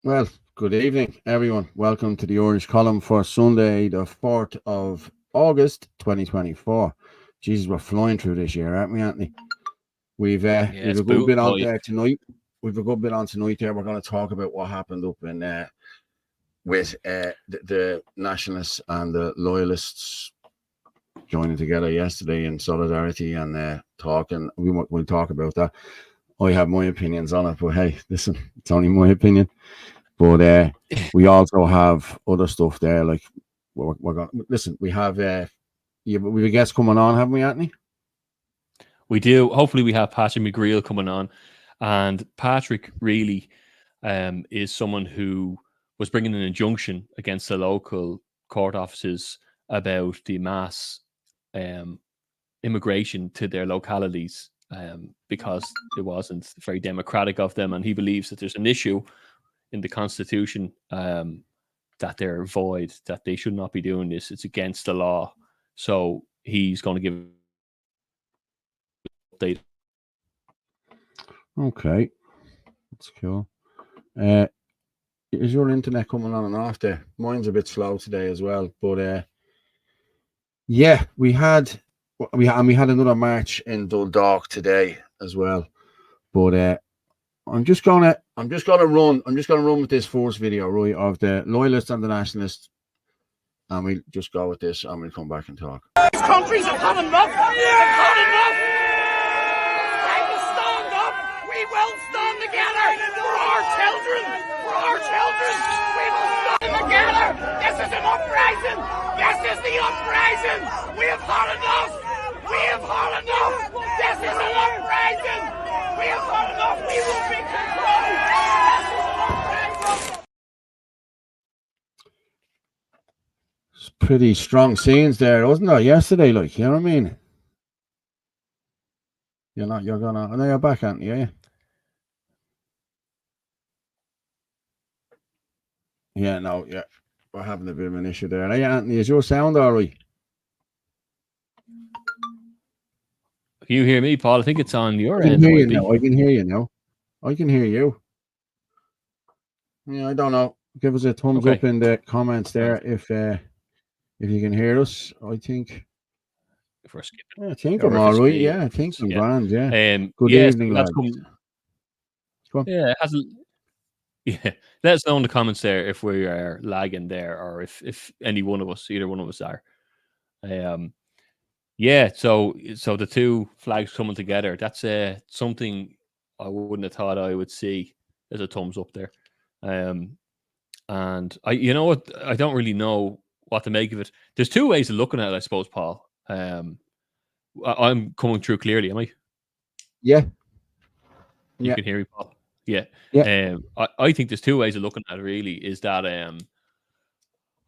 Well, good evening, everyone. Welcome to the Iish Column for Sunday, the 4th of August, 2024. Jesus, we're flying through this year, aren't we, Anthony? We've a good bit on there tonight. We've a good bit on tonight there. We're going to talk about what happened up in with the Nationalists and the Loyalists joining together yesterday in solidarity and talking. We'll talk about that. I have my opinions on it, but hey, listen, it's only my opinion. But we also have other stuff there. Like we're going. Listen, we have we have a guest coming on, haven't we, Anthony? We do. Hopefully, we have Patrick McGreal coming on, and Patrick really is someone who was bringing an injunction against the local court offices about the mass immigration to their localities. Because it wasn't very democratic of them, and he believes that there's an issue in the Constitution that they're void, that they should not be doing this. It's against the law. So he's going to give an update. Okay, that's cool. Is your internet coming on and off there? Mine's a bit slow today as well, but yeah, we had another march in Dundalk today as well, but I'm just gonna run with this first video, right, of the Loyalists and the Nationalists, and we'll just go with this, and we'll come back and talk. These countries have had enough. They've had enough. Time to stand up. We will stand together for our children. For our children, we will stand together. This is an uprising. This is the uprising. We have had enough. We have had enough. This is an uprising. We have had enough. We will be controlled. This is an uprising. It's pretty strong scenes there, wasn't there, yesterday? Like, you know what I mean? I know you're back, Anthony, are you? Yeah, no, yeah. We're having a bit of an issue there. Hey, Anthony, is your sound all right? Can you hear me, Paul? I think it's on your I end. can hear you now. I can hear you. Yeah, I don't know. Give us a thumbs up in the comments there if you can hear us. I think. If we're skipping. Yeah, I think I'm all right. Yeah, I think I'm grand. Yeah. Good evening, lads. Yeah, it hasn't. Yeah, let us know in the comments there if we are lagging there, or if any one of us, either one of us are. Yeah, so the two flags coming together, that's something I wouldn't have thought I would see as a thumbs up there. And you know what, I don't really know what to make of it. There's two ways of looking at it, I suppose, Paul. I'm coming through clearly, am I? Yeah. You can hear me, Paul? Yeah. I think there's two ways of looking at it, really, is that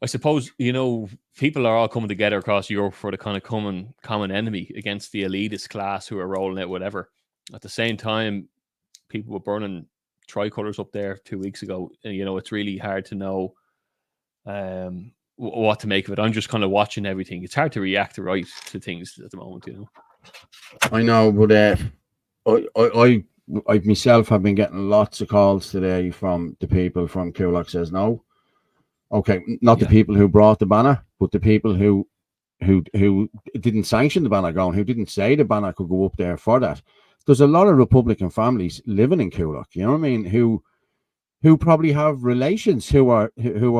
I suppose, you know, people are all coming together across Europe for the kind of common enemy against the elitist class who are rolling out whatever. At the same time, people were burning tricolours up there 2 weeks ago. And, you know, it's really hard to know what to make of it. I'm just kind of watching everything. It's hard to react right to things at the moment, you know. I know, but I myself have been getting lots of calls today from the people from Coolock Says No. Okay, not the people who brought the banner, but the people who didn't sanction the banner going, who didn't say the banner could go up there for that. There's a lot of Republican families living in Coolock, you know what I mean, who probably have relations who are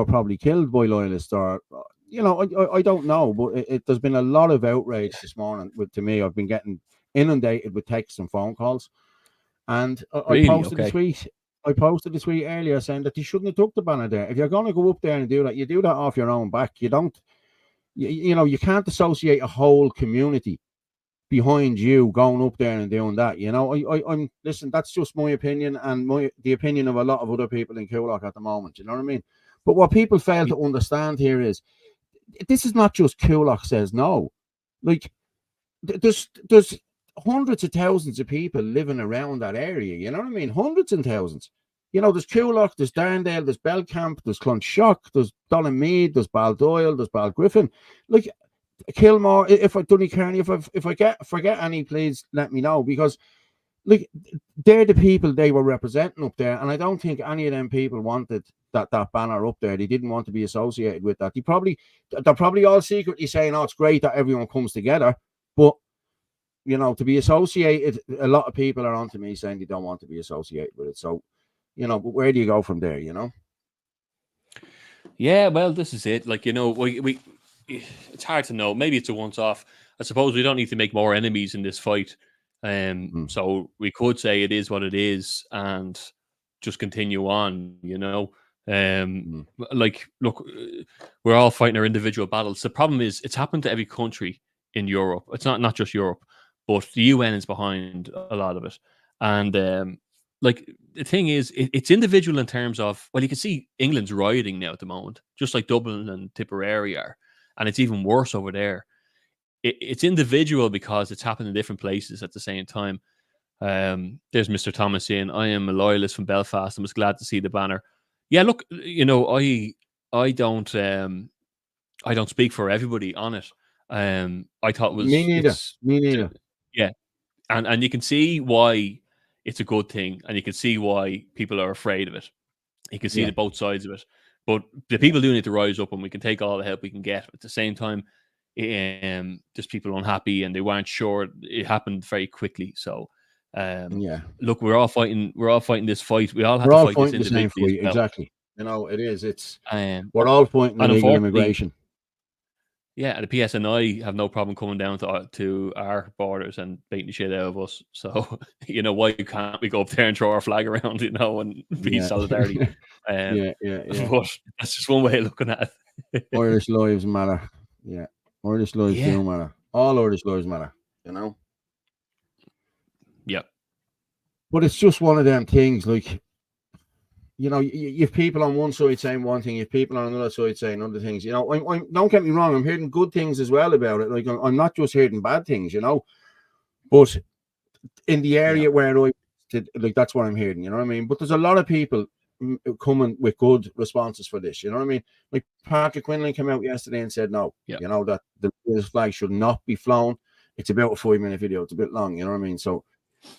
probably killed by loyalists, or, you know, I don't know, but there's been a lot of outrage this morning. To me, I've been getting inundated with texts and phone calls, and I posted a tweet. I posted a tweet earlier saying that you shouldn't have took the banner there. If you're going to go up there and do that, you do that off your own back. You don't, you know, you can't associate a whole community behind you going up there and doing that. You know, I'm listen, that's just my opinion and the opinion of a lot of other people in Coolock at the moment. You know what I mean? But what people fail to understand here is this is not just Kulak says no. Like, there's hundreds of thousands of people living around that area. You know what I mean? Hundreds and thousands. You know, there's Kulak, there's Darndale, there's Belcamp, there's Clonshock, there's Donamead, there's Baldoyle, there's Balgriffin. Like, Kilmore, if I Dooneycarney, if I forget any, please let me know, because like, they're the people they were representing up there, and I don't think any of them people wanted that banner up there. They didn't want to be associated with that. They're probably all secretly saying, "Oh, it's great that everyone comes together," but you know, to be associated, a lot of people are onto me saying they don't want to be associated with it. So, you know, but where do you go from there? You know? Yeah, well, this is it. Like, you know, we it's hard to know. Maybe it's a once-off. I suppose we don't need to make more enemies in this fight. So we could say it is what it is and just continue on, you know. Like, look, we're all fighting our individual battles. The problem is it's happened to every country in Europe. It's not just Europe, but the UN is behind a lot of it. And like, the thing is, it's individual in terms of, well, you can see England's rioting now at the moment, just like Dublin and Tipperary are, and it's even worse over there. It's individual because it's happened in different places at the same time. There's Mr. Thomas in. I am a loyalist from Belfast. I was glad to see the banner. Yeah, look, you know, I don't speak for everybody on it. I thought it was me neither. Yeah, and you can see why it's a good thing, and you can see why people are afraid of it. You can see the both sides of it, but the people do need to rise up, and we can take all the help we can get. At the same time, there's people unhappy, and they weren't sure. It happened very quickly, so look, we're all fighting this fight. We all have to fight this individually. Well. Exactly. You know, it is. It's we're all fighting illegal immigration. Yeah, and the PSNI have no problem coming down to our borders and beating the shit out of us. So, you know, why can't we go up there and throw our flag around, you know, and be solidarity? But that's just one way of looking at it. Irish lives matter. Yeah. Irish lives do matter. All Irish lives matter, you know? Yeah. But it's just one of them things, like, you know, you have people on one side saying one thing, you have people on another side saying other things. You know, I'm don't get me wrong, I'm hearing good things as well about it. Like, I'm not just hearing bad things, you know. But in the area where I did, like, that's what I'm hearing, you know what I mean? But there's a lot of people coming with good responses for this, you know what I mean? Like, Patrick Quinlan came out yesterday and said no, you know, that the flag should not be flown. It's about a 5-minute video, it's a bit long, you know what I mean? So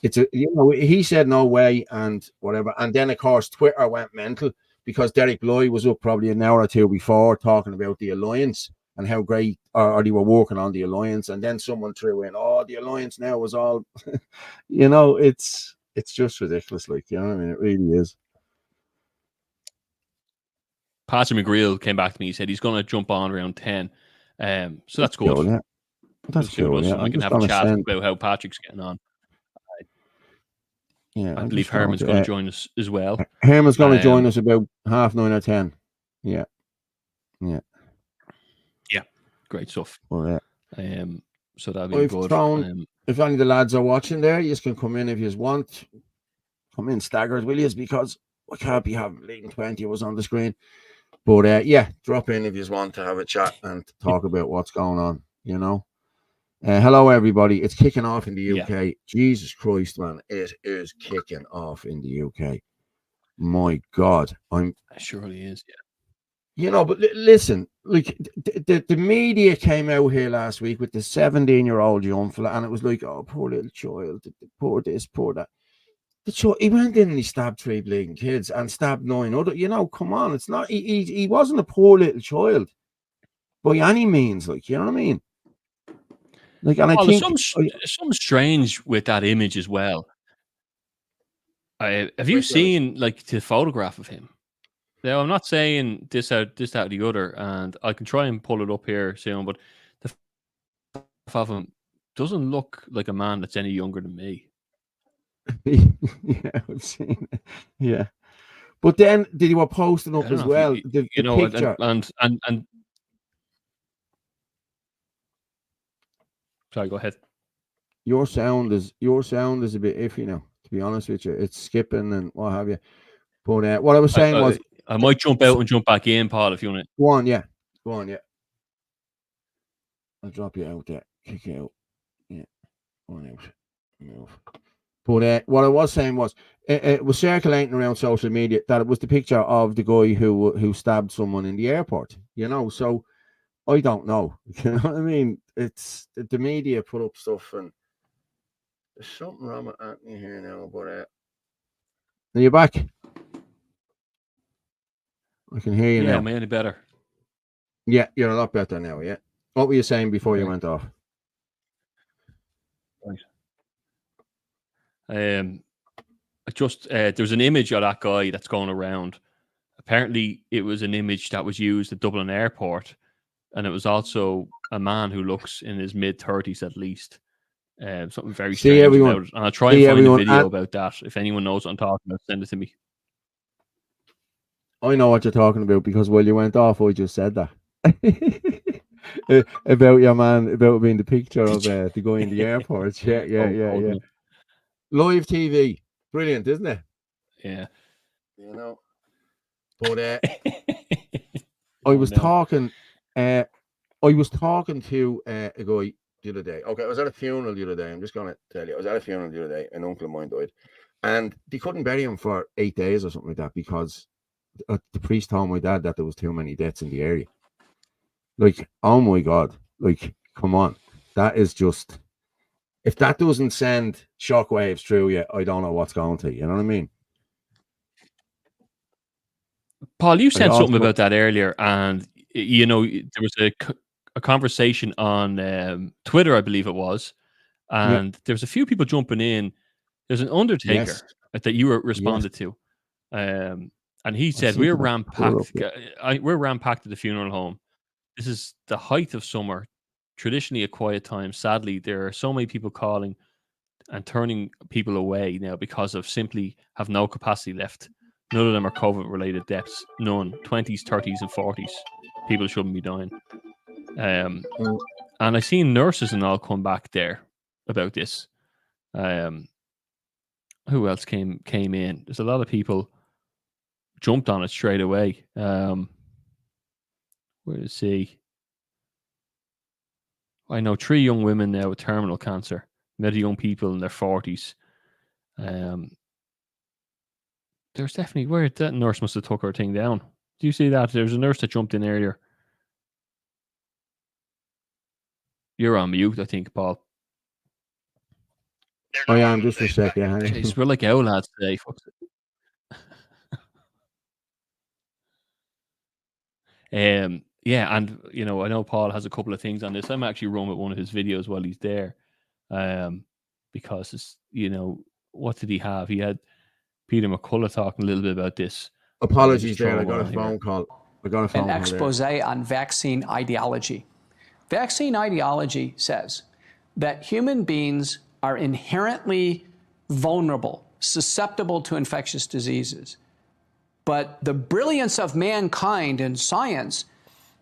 it's a, you know, he said no way and whatever. And then, of course, Twitter went mental because Derek Lloyd was up probably an hour or two before talking about the alliance and how great or they were working on the alliance. And then someone threw in, oh, the alliance now was all, you know, it's just ridiculous. Like, you know what I mean? It really is. Patrick McGreal came back to me. He said he's going to jump on around 10. So that's good. Cool, yeah. That's cool. Yeah. We can have a chat about how Patrick's getting on. Yeah, I believe Herman's going to join us as well. Herman's going to join us about 9:30 or 10. Yeah. Great stuff. Well, so that'll be good. If any of the lads are watching there, you can come in if you want. Come in staggered, will you? Because we can't be having leading 20 of us on the screen. But drop in if you want to have a chat and talk about what's going on, you know. Hello, everybody. It's kicking off in the UK. Yeah. Jesus Christ, man. It is kicking off in the UK. My God. It surely is, yeah. You know, but listen, like, the media came out here last week with the 17-year-old young fella, and it was like, oh, poor little child, poor this, poor that. He went in and he stabbed 3 bleeding kids and stabbed 9 other. You know, come on. It's not, he wasn't a poor little child by any means, like, you know what I mean? Like, and I think something strange with that image as well. Have you seen like the photograph of him? Now, I'm not saying this out, the other, and I can try and pull it up here soon. But the photograph of him doesn't look like a man that's any younger than me. Yeah, I've seen it. Yeah, but then they were posting up as well. The picture and sorry, go ahead. Your sound is a bit iffy now, to be honest with you. It's skipping and what have you. But what I was saying was, I might jump out and jump back in, Paul, if you want it. Go on, yeah. I'll drop you out there. Kick you out. Yeah. One out. Move. But what I was saying was, it was circulating around social media that it was the picture of the guy who stabbed someone in the airport. You know, so I don't know. You know what I mean? It's the media put up stuff, and there's something wrong with Anthony here now. But are you back? I can hear you now. Yeah, am I any better? Yeah, you're a lot better now. Yeah. What were you saying before you went off? Right. Just there's an image of that guy that's going around. Apparently, it was an image that was used at Dublin Airport, and it was also a man who looks in his mid-30s at least. Something very strange about it. And I'll try and find a video about that. If anyone knows what I'm talking about, send it to me. I know what you're talking about because while you went off, I just said that. About your man, about being the picture of the guy in the airport. Yeah. Live TV. Brilliant, isn't it? Yeah. You know. But I was talking to a guy the other day. Okay, I was at a funeral the other day. I'm just going to tell you. I was at a funeral the other day. An uncle of mine died. And they couldn't bury him for 8 days or something like that because the priest told my dad that there was too many deaths in the area. Like, oh my God. Like, come on. That is just... If that doesn't send shockwaves through you, I don't know what's going to. You know what I mean? Paul, you said something about that earlier, and you know there was a conversation on Twitter, I believe it was, and there was a few people jumping in. There's an undertaker that you responded to, and he said we're ram-packed. We're ram-packed at the funeral home. This is the height of summer, traditionally a quiet time. Sadly, there are so many people calling and turning people away now because of simply have no capacity left. None of them are COVID-related deaths. None. 20s, 30s, and 40s. People shouldn't be dying. And I've seen nurses and all come back there about this. Who else came in? There's a lot of people jumped on it straight away. Where is he? I know 3 young women now with terminal cancer. Many young people in their 40s. There's definitely where that nurse must have took her thing down. Do you see that? There's a nurse that jumped in earlier. You're on mute, I think, Paul. Oh yeah, I'm just a sec. Yeah, jeez, we're like owl lads today. Yeah, and you know, I know Paul has a couple of things on this. I'm actually running with one of his videos while he's there, because it's, you know, what did he have? He had Peter McCullough talking a little bit about this. Apologies there, I got a phone call. An expose on vaccine ideology. Vaccine ideology says that human beings are inherently vulnerable, susceptible to infectious diseases. But the brilliance of mankind and science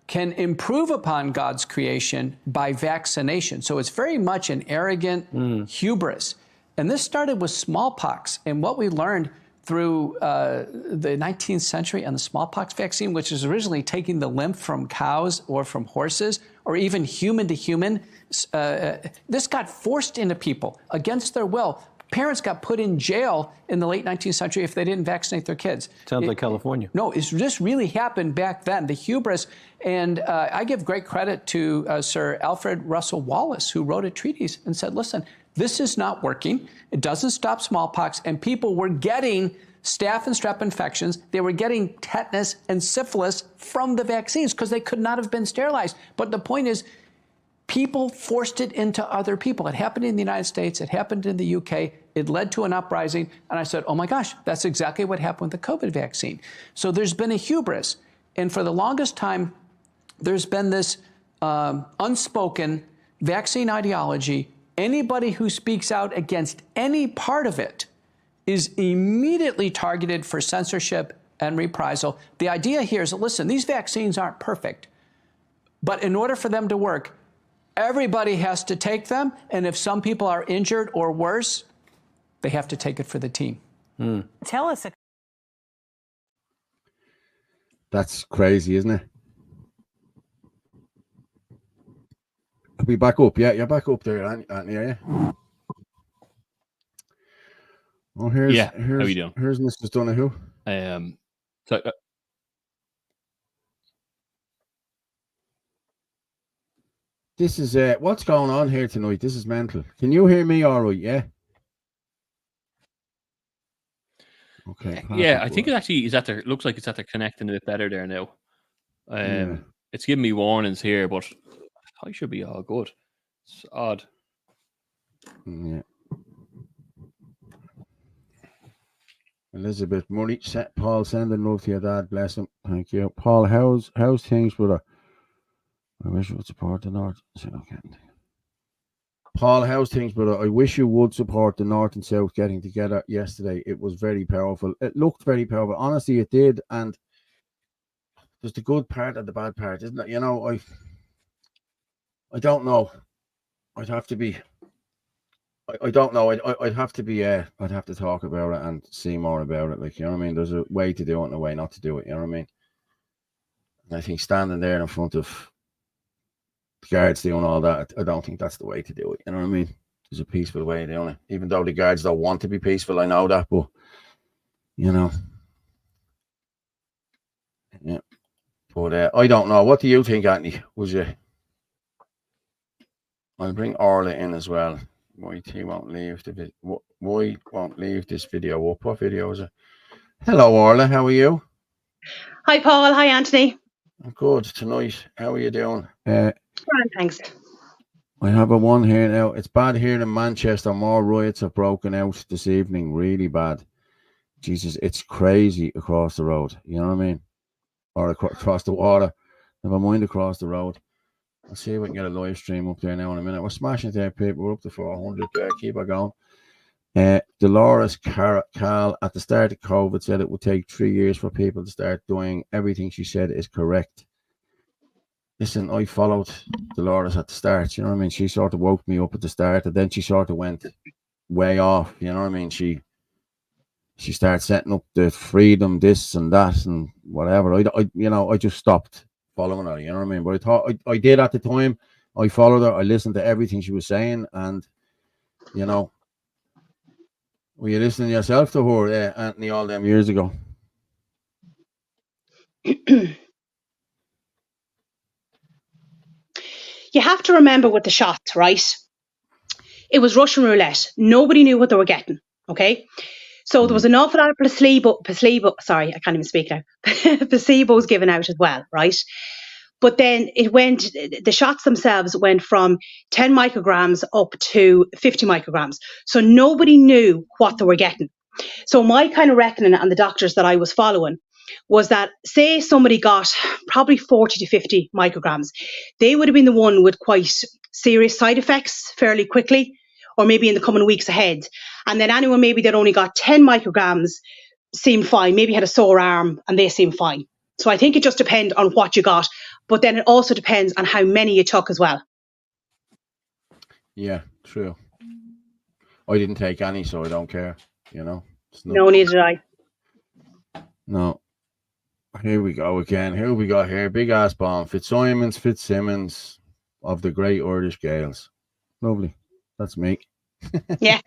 can improve upon God's creation by vaccination. So it's very much an arrogant hubris. And this started with smallpox. And what we learned through the 19th century and the smallpox vaccine, which is originally taking the lymph from cows or from horses, or even human to human, this got forced into people against their will. Parents got put in jail in the late 19th century if they didn't vaccinate their kids. Sounds like California. No, this really happened back then, the hubris. And I give great credit to Sir Alfred Russel Wallace, who wrote a treatise and said, listen, this is not working. It doesn't stop smallpox. And people were getting staph and strep infections. They were getting tetanus and syphilis from the vaccines because they could not have been sterilized. But the point is, people forced it into other people. It happened in the United States. It happened in the UK. It led to an uprising. And I said, oh my gosh, that's exactly what happened with the COVID vaccine. So there's been a hubris. And for the longest time, there's been this unspoken vaccine ideology. Anybody who speaks out against any part of it is immediately targeted for censorship and reprisal. The idea here is that, listen, these vaccines aren't perfect. But in order for them to work, everybody has to take them. And if some people are injured or worse, they have to take it for the team. Tell us. That's crazy, isn't it? Are we back up? Yeah, you're back up there, Anthony, are you? Oh, how you doing? Here's Mrs. Donahue. This is what's going on here tonight. This is mental. Can you hear me all right? Yeah. Okay. Yeah, I think it actually is looks like it's at the connecting a bit better there now. It's giving me warnings here, but I should be all good. It's odd. Yeah. Elizabeth Murray, Paul, sending love to your dad. Bless him. Thank you, Paul. How's things, brother? I wish you would support the North. Okay. Paul, how's things, brother? I wish you would support the North and South getting together yesterday. It was very powerful. It looked very powerful. Honestly, it did. And there's the good part and the bad part, isn't it? You know, I don't know. I'd have to be. I don't know. I'd have to be. I'd have to talk about it and see more about it. Like, you know what I mean? There's a way to do it and a way not to do it. You know what I mean? And I think standing there in front of the guards doing all that, I don't think that's the way to do it. You know what I mean? There's a peaceful way of doing it. Even though the guards don't want to be peaceful, I know that, but you know, yeah. But I don't know. What do you think, Anthony? I'll bring Orla in as well. YT won't leave why won't leave this video up? What video is it? Hello, Orla. How are you? Hi, Paul. Hi, Anthony. I'm good tonight. How are you doing? Thanks. I have a one here now. It's bad here in Manchester. More riots have broken out this evening. Really bad. Jesus, it's crazy across the road. You know what I mean? Or across the water. Never mind across the road. I'll see if we can get a live stream up there now in a minute. We're smashing there, people. We're up to 400 there. Keep it going. Dolores Cal at the start of COVID said it would take 3 years for people to start doing everything she said is correct. Listen, I followed Dolores at the start. You know what I mean? She sort of woke me up at the start, and then she sort of went way off. You know what I mean? She started setting up the freedom, this and that, and whatever. I just stopped following her. You know what I mean? But I thought I did at the time. I followed her. I listened to everything she was saying, and you know, were you listening yourself to her, Anthony, all them years ago? You have to remember with the shots, right? It was Russian roulette. Nobody knew what they were getting, okay? So there was an awful lot of placebos given out as well, right? But then the shots themselves went from 10 micrograms up to 50 micrograms. So nobody knew what they were getting. So my kind of reckoning and the doctors that I was following was that, say somebody got probably 40 to 50 micrograms, they would have been the one with quite serious side effects fairly quickly, or maybe in the coming weeks ahead. And then anyone maybe that only got 10 micrograms seemed fine, maybe had a sore arm and they seemed fine. So I think it just depends on what you got, but then it also depends on how many you took as well. Yeah, true. I didn't take any, so I don't care, you know. No, neither did I. No. Here we go again. Here we go here. Big ass bomb. Fitzsimmons of the Great Irish Gaels. Lovely. That's me. Yeah.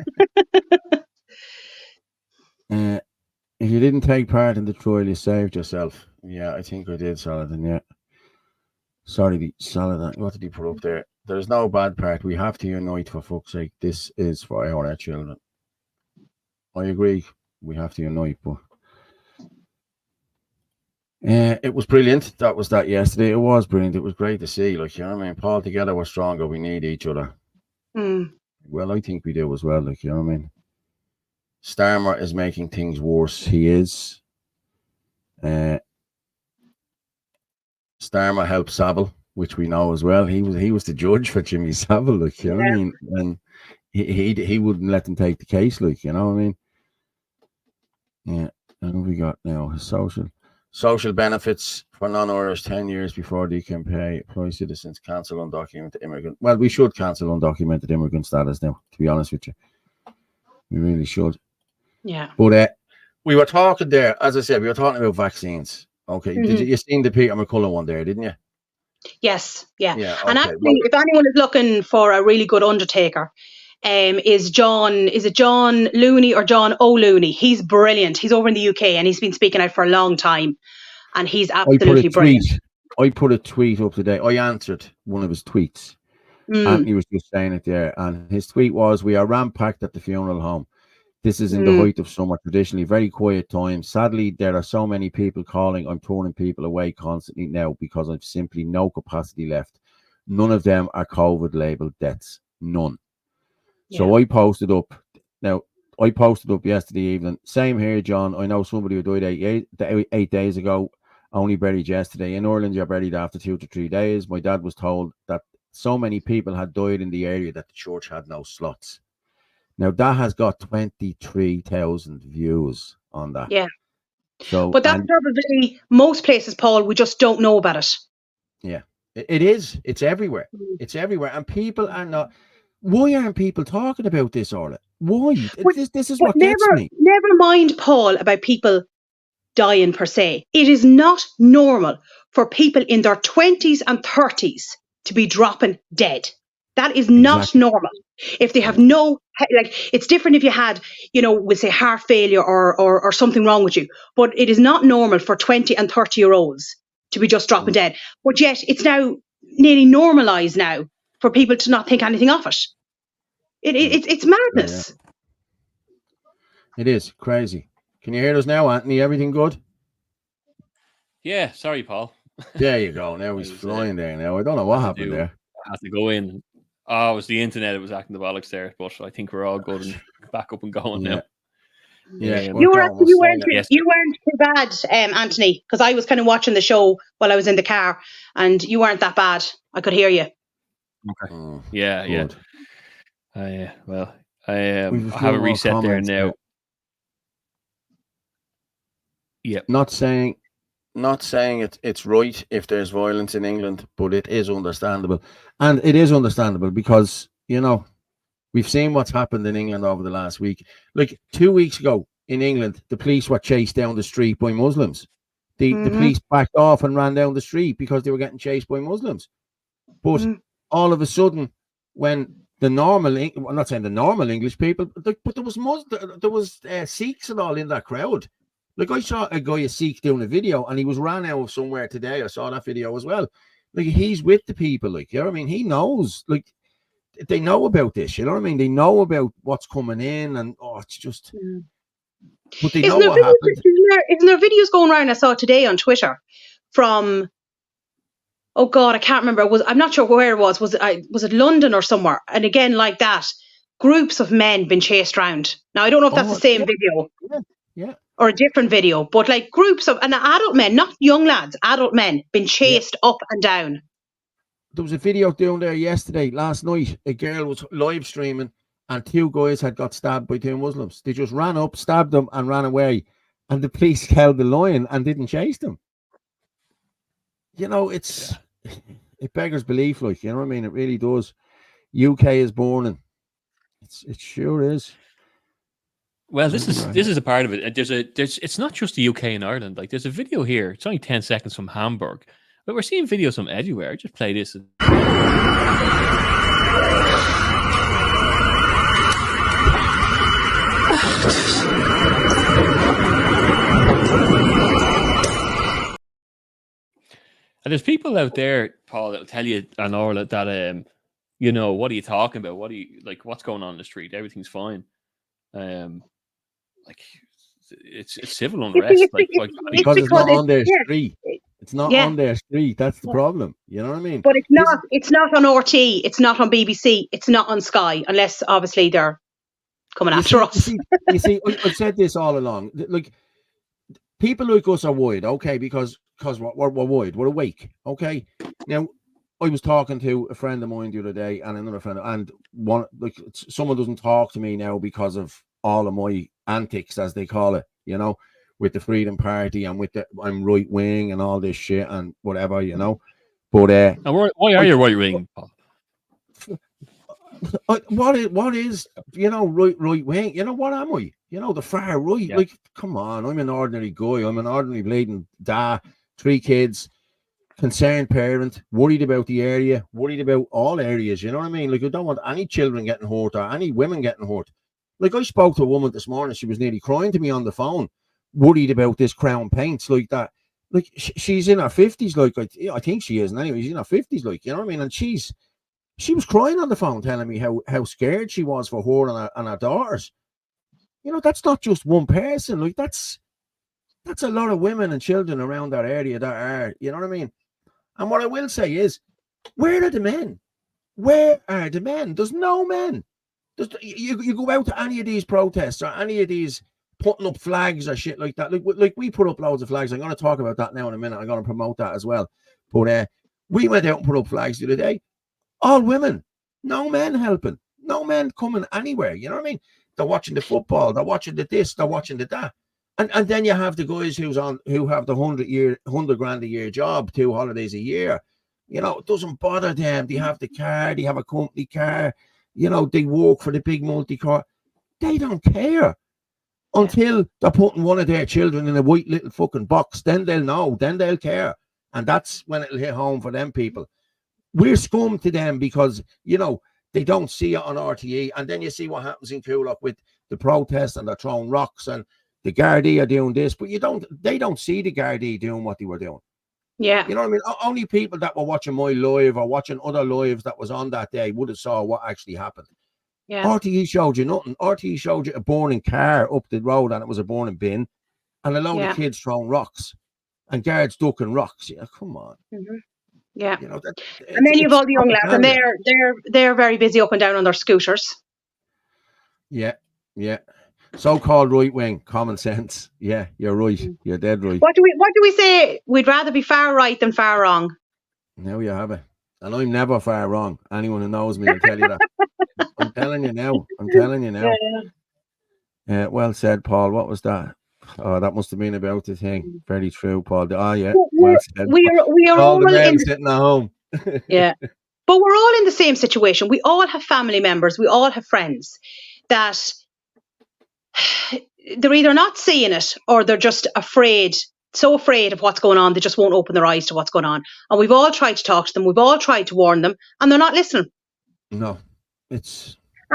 If you didn't take part in the trial, you saved yourself. Yeah, I think I did, Saladin. Yeah. Sorry, Saladin. What did he put up there? There's no bad part. We have to unite, for fuck's sake. This is for our children. I agree. We have to unite, but it was brilliant. That was that yesterday. It was brilliant. It was great to see. Like, you know what I mean? Paul, together we're stronger. We need each other. Well, I think we do as well. Like, you know what I mean? Starmer is making things worse. He is. Starmer helped Savile, which we know as well. He was the judge for Jimmy Savile. Like, you know what I mean? And he wouldn't let them take the case. Like, you know what I mean? Yeah. And we got now social benefits for non-Irish 10 years before they can pay. Apply citizens cancel undocumented immigrant. Well, we should cancel undocumented immigrant status now, to be honest with you. We really should. Yeah. But we were talking there, as I said, we were talking about vaccines. Okay. Did you seen the Peter McCullough one there, didn't you? Yes, yeah. Yeah. And Okay. actually, Well, if anyone is looking for a really good undertaker, is it John Looney or John O'Looney? He's brilliant. He's over in the UK and he's been speaking out for a long time, and he's I put a absolutely brilliant. tweet. I put a tweet up today. I answered one of his tweets. Anthony was just saying it there, and his tweet was, "We are rampacked at the funeral home. This is in the height of summer, traditionally very quiet time. Sadly, there are so many people calling. I'm turning people away constantly now because I've simply no capacity left. None of them are COVID labeled deaths. None." So I posted up. Now, I posted up yesterday evening. Same here, John. I know somebody who died 8 days ago, only buried yesterday. In Ireland, you're buried after 2 to 3 days. My dad was told that so many people had died in the area that the church had no slots. Now, that has got 23,000 views on that. Yeah. So, But that's probably most places, Paul. We just don't know about it. Yeah, it is. It's everywhere. It's everywhere. And people are not. Why aren't people talking about this, Orla? Why? This is what gets me. Never mind, Paul, about people dying per se. It is not normal for people in their 20s and 30s to be dropping dead. That is not normal. If they have no, like, it's different if you had, we'll say heart failure or something wrong with you. But it is not normal for 20 and 30-year-olds to be just dropping dead. But yet it's now nearly normalised now for people to not think anything of it. It's madness. Yeah. It is crazy. Can you hear us now, Anthony? Everything good? Yeah, sorry, Paul. There you go. Now he's flying there now. I don't know what happened there. I had to go in. Oh, it was the internet. It was acting the bollocks there, but I think we're all good and back up and going now. Yeah, you weren't too bad, Anthony, because I was kind of watching the show while I was in the car, and you weren't that bad. I could hear you. Okay. Yeah. Well, I have a reset there now. Yeah. Not saying it's right if there's violence in England, but it is understandable. And it is understandable because, we've seen what's happened in England over the last week. Like 2 weeks ago in England, the police were chased down the street by Muslims. The police backed off and ran down the street because they were getting chased by Muslims. But all of a sudden, when the normal, I'm not saying the normal English people, but there was Sikhs and all in that crowd. Like, I saw a Sikh doing a video, and he was ran out of somewhere today. I saw that video as well. Like, he's with the people, like, you know what I mean? He knows, like, they know about this, you know what I mean? They know about what's coming in, and it's just. But they know what happened. Isn't there videos going around I saw today on Twitter from? Oh God, I can't remember. I'm not sure where it was. Was it London or somewhere? And again, like that, groups of men been chased around. Now I don't know if that's the same video. Yeah. Or a different video, but like groups of adult men, not young lads, adult men, been chased up and down. There was a video down there last night. A girl was live streaming, and 2 guys had got stabbed by 2 Muslims. They just ran up, stabbed them, and ran away. And the police held the line and didn't chase them. It beggars belief, like, you know what I mean? It really does. UK is burning. It sure is. Well, this is a part of it. It's not just the UK and Ireland. Like, there's a video here. It's only 10 seconds from Hamburg, but we're seeing videos from everywhere. Just play this. And there's people out there, Paul, that'll tell you, and Orla, that what are you talking about? What's going on in the street? Everything's fine. Like, it's civil unrest. Because it's not on their street. It's not on their street. That's the problem. You know what I mean? But it's not on RT. It's not on BBC. It's not on Sky, unless obviously they're coming after us. You see, I've said this all along. Like, people like us are worried, okay, because we're worried. We're awake, okay. Now, I was talking to a friend of mine the other day, and another friend, and someone doesn't talk to me now because of all of my antics, as they call it, with the Freedom Party and I'm right wing and all this shit and whatever, But and why are you right wing, Paul? What is right wing? What am I? The far right. Yeah. Like, come on, I'm an ordinary guy. I'm an ordinary bleeding dad, 3 kids. concerned parent, worried about the area, worried about all areas. You know what I mean? Like, I don't want any children getting hurt or any women getting hurt. Like, I spoke to a woman this morning. She was nearly crying to me on the phone, worried about this Crown Paints like that. Like, she's in her 50s. Like, I think she is. And anyway, she's in her 50s. Like, you know what I mean? And she was crying on the phone, telling me how scared she was for her and her daughters. You know, that's not just one person. Like, that's a lot of women and children around that area that are, you know what I mean? And what I will say is, where are the men? Where are the men? There's no men. You go out to any of these protests or any of these putting up flags or shit like that. Like we put up loads of flags. I'm going to talk about that now in a minute. I'm going to promote that as well. But we went out and put up flags the other day. All women. No men helping. No men coming anywhere. You know what I mean? They're watching the football. They're watching the this. They're watching the that. And then you have the guys who have the 100 grand a year job, 2 holidays a year. You know, it doesn't bother them. They have the car, they have a company car, you know, they work for the big multi-car. They don't care until they're putting one of their children in a white little fucking box. Then they'll know, then they'll care. And that's when it'll hit home for them people. We're scum to them because, you know, they don't see it on RTE. And then you see what happens in Coolock with the protests and they're throwing rocks and the Gardaí are doing this, but they don't see the Gardaí doing what they were doing. Yeah. You know what I mean? Only people that were watching my live or watching other lives that was on that day would have saw what actually happened. Yeah. RTE showed you nothing. RTE showed you a burning car up the road and it was a burning bin and a load of kids throwing rocks and guards ducking rocks. Yeah, come on. Mm-hmm. Yeah. You know, and then you've all the young lads and they're very busy up and down on their scooters. Yeah. Yeah. So-called right wing, common sense. Yeah, you're right. You're dead right. What do we say? We'd rather be far right than far wrong. Now you have it. And I'm never far wrong. Anyone who knows me will tell you that. I'm telling you now. Yeah. Well said, Paul. What was that? Oh, that must have been about the thing. Very true, Paul. Oh, yeah. Well said. We are all the men sitting at home. Yeah. But we're all in the same situation. We all have family members. We all have friends that they're either not seeing it or they're just so afraid of what's going on, they just won't open their eyes to what's going on. And we've all tried to talk to them, we've all tried to warn them, and they're not listening. No, and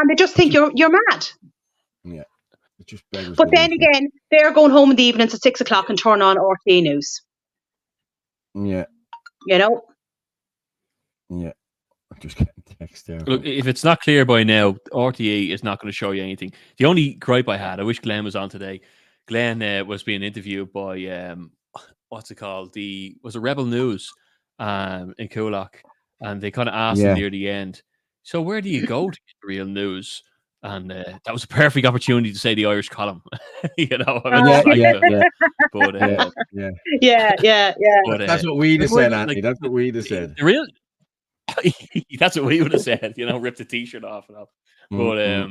they just think you're mad. Yeah. But then again, they're going home in the evenings at 6 o'clock and turn on RTE News. Yeah. You know? Yeah. I'm just getting text there. Look, if it's not clear by now, RTE is not going to show you anything. The only gripe I had, I wish Glenn was on today. Glenn was being interviewed by what's it called? Was it Rebel News in Coolock, and they kind of asked him near the end, so where do you go to get the real news? And that was a perfect opportunity to say the Irish Column. You know, I mean, But yeah. But, that's what we'd have said, Anthony. That's what we'd have said. The real. That's what we would have said, you know, rip the t-shirt off and all. But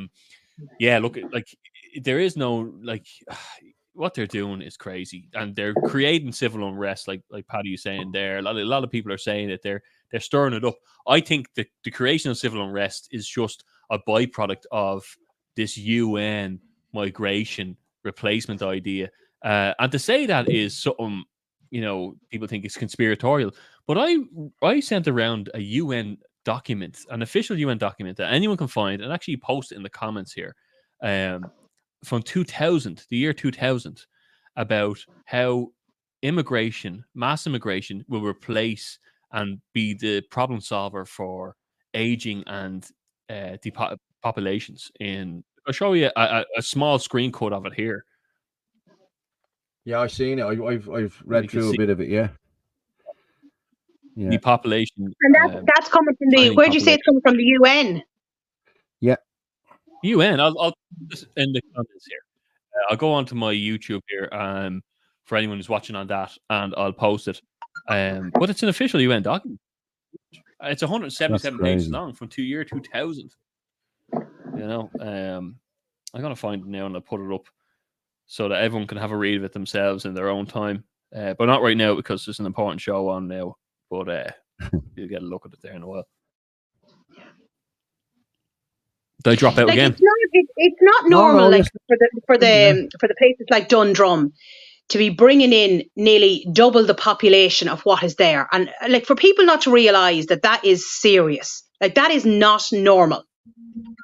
yeah, look, like there is no what they're doing is crazy, and they're creating civil unrest, like Paddy was saying there. A lot of people are saying that they're stirring it up. I think that the creation of civil unrest is just a byproduct of this UN migration replacement idea, and to say that is something, you know, people think it's conspiratorial. But I sent around a UN document, an official UN document that anyone can find, and actually post it in the comments here, from 2000, the year 2000, about how mass immigration will replace and be the problem solver for aging and populations. I'll show you a small screen cut of it here. Yeah, I've seen it. I've read through a bit of it. Yeah. The population, and that's coming from the. Where do you say it's coming from? The UN. Yeah. UN. I'll just in the comments here. I'll go on to my YouTube here, for anyone who's watching on that, and I'll post it. But it's an official UN document. It's 177 pages long from year 2000. You know, I'm gonna find it now and I'll put it up so that everyone can have a read of it themselves in their own time. But not right now because there's an important show on now. But you'll get a look at it there in a while. Did I drop out again? It's not normal, for the places like Dundrum, to be bringing in nearly double the population of what is there. And like for people not to realise that that is serious, like that is not normal.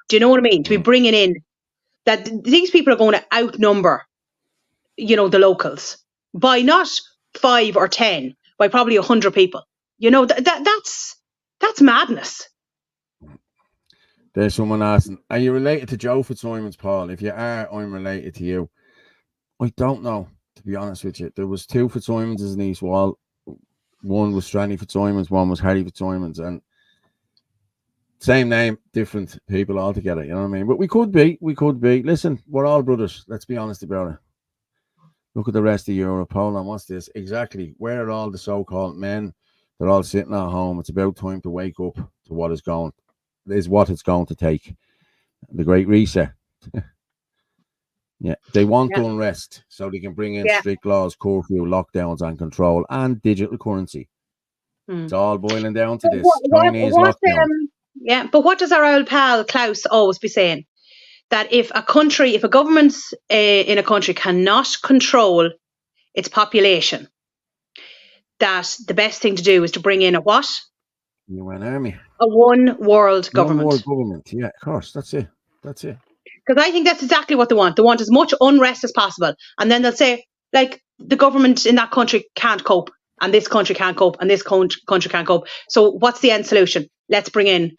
Do you know what I mean? To be bringing in that these people are going to outnumber, you know, the locals by not 5 or 10, by probably 100 people. You know, that's madness. There's someone asking, are you related to Joe Fitzsimons, Paul? If you are, I'm related to you. I don't know, to be honest with you. There was 2 Fitzsimonses in East Wall. One was Stranny Fitzsimons, one was Harry Fitzsimons, and same name, different people altogether, you know what I mean? But we could be. Listen, we're all brothers. Let's be honest about it. Look at the rest of Europe. Hold on, what's this? Exactly. Where are all the so-called men? They're all sitting at home. It's about time to wake up to what it's going to take. The Great Reset. Yeah, they want unrest so they can bring in strict laws, curfew, lockdowns, and control, and digital currency. It's all boiling down to this. Chinese lockdown. But what does our old pal Klaus always be saying? That if a government in a country cannot control its population, that the best thing to do is to bring in a what? UN army. A one world government. One world government. Yeah, of course. That's it. Because I think that's exactly what they want. They want as much unrest as possible. And then they'll say, like, the government in that country can't cope, and this country can't cope, and this country can't cope. So what's the end solution? Let's bring in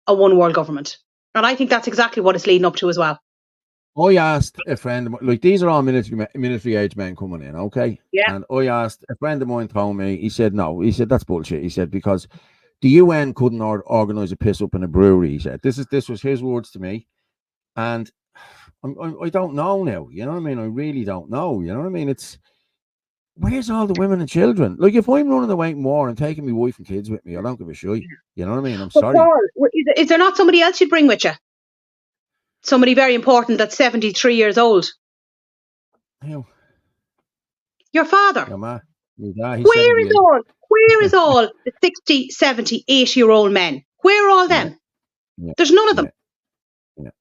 a one world government. And I think that's exactly what it's leading up to as well. I asked a friend, like these are all military age men coming in, okay? Yeah. And I asked, a friend of mine told me, he said, no, he said, that's bullshit. He said, because the UN couldn't organise a piss up in a brewery, he said. This was his words to me. And I don't know now, you know what I mean? I really don't know, you know what I mean? Where's all the women and children? Like, if I'm running away from war and taking my wife and kids with me, I don't give a shit. You know what I mean? I'm sorry. Paul, is there not somebody else you'd bring with you? Somebody very important that's 73 years old. Who? Your father. Your ma. Dad, Where is all the 60, 70, 80-year-old men? Where are all them? Yeah. There's none of them. Yeah.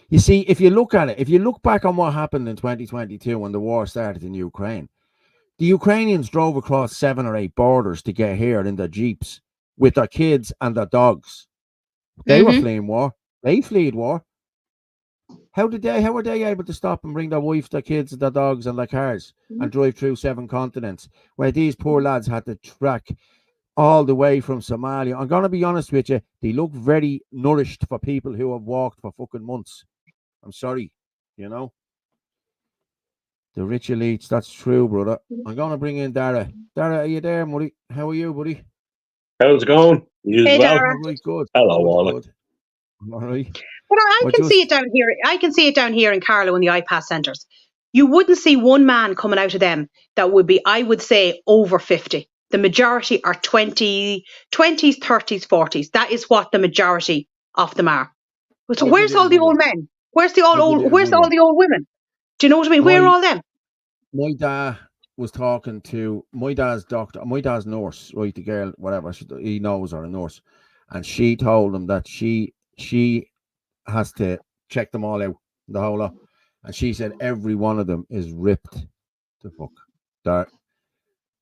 You see, if you look at it, if you look back on what happened in 2022 when the war started in Ukraine, the Ukrainians drove across 7 or 8 borders to get here in their jeeps with their kids and their dogs. They were fleeing war. They fled war. How were they able to stop and bring their wife, their kids, their dogs, and their cars and drive through 7 continents, where these poor lads had to track all the way from Somalia? I'm going to be honest with you, they look very nourished for people who have walked for fucking months. I'm sorry, you know. The rich elites, that's true, brother. I'm going to bring in Dara. Dara, are you there, buddy? How are you, buddy? How's it going? You Hey, well? Dara. All right, good. Hello, Wally. All right. But I can see it down here. I can see it down here in Carlow in the iPass centres. You wouldn't see one man coming out of them that would be, I would say, over 50. The majority are 20s, 30s, 40s. That is what the majority of them are. So where's all the old men? Where's all the old women? Do you know what I mean? Where are all them? My dad was talking to my dad's doctor, my dad's nurse, right? The girl, whatever he knows, or a nurse, and she told him that she has to check them all out, the whole lot, and she said every one of them is ripped to fuck. They're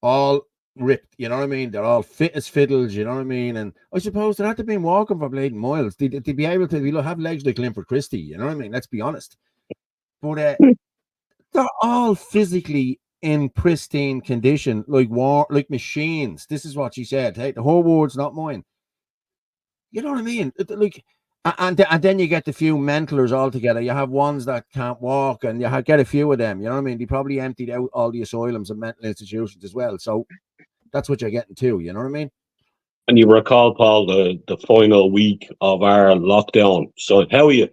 all ripped, you know what I mean? They're all fit as fiddles, you know what I mean? And I suppose they had to be walking for bleeding miles. They'd be able to have legs like Linford Christie, you know what I mean? Let's be honest. But they're all physically in pristine condition, like machines. This is what she said. Hey, the whole word's not mine. You know what I mean? And then you get the few mentalers all together. You have ones that can't walk, and you get a few of them. You know what I mean? They probably emptied out all the asylums and mental institutions as well. So that's what you're getting to. You know what I mean? And you recall, Paul, the final week of our lockdown. So how are you?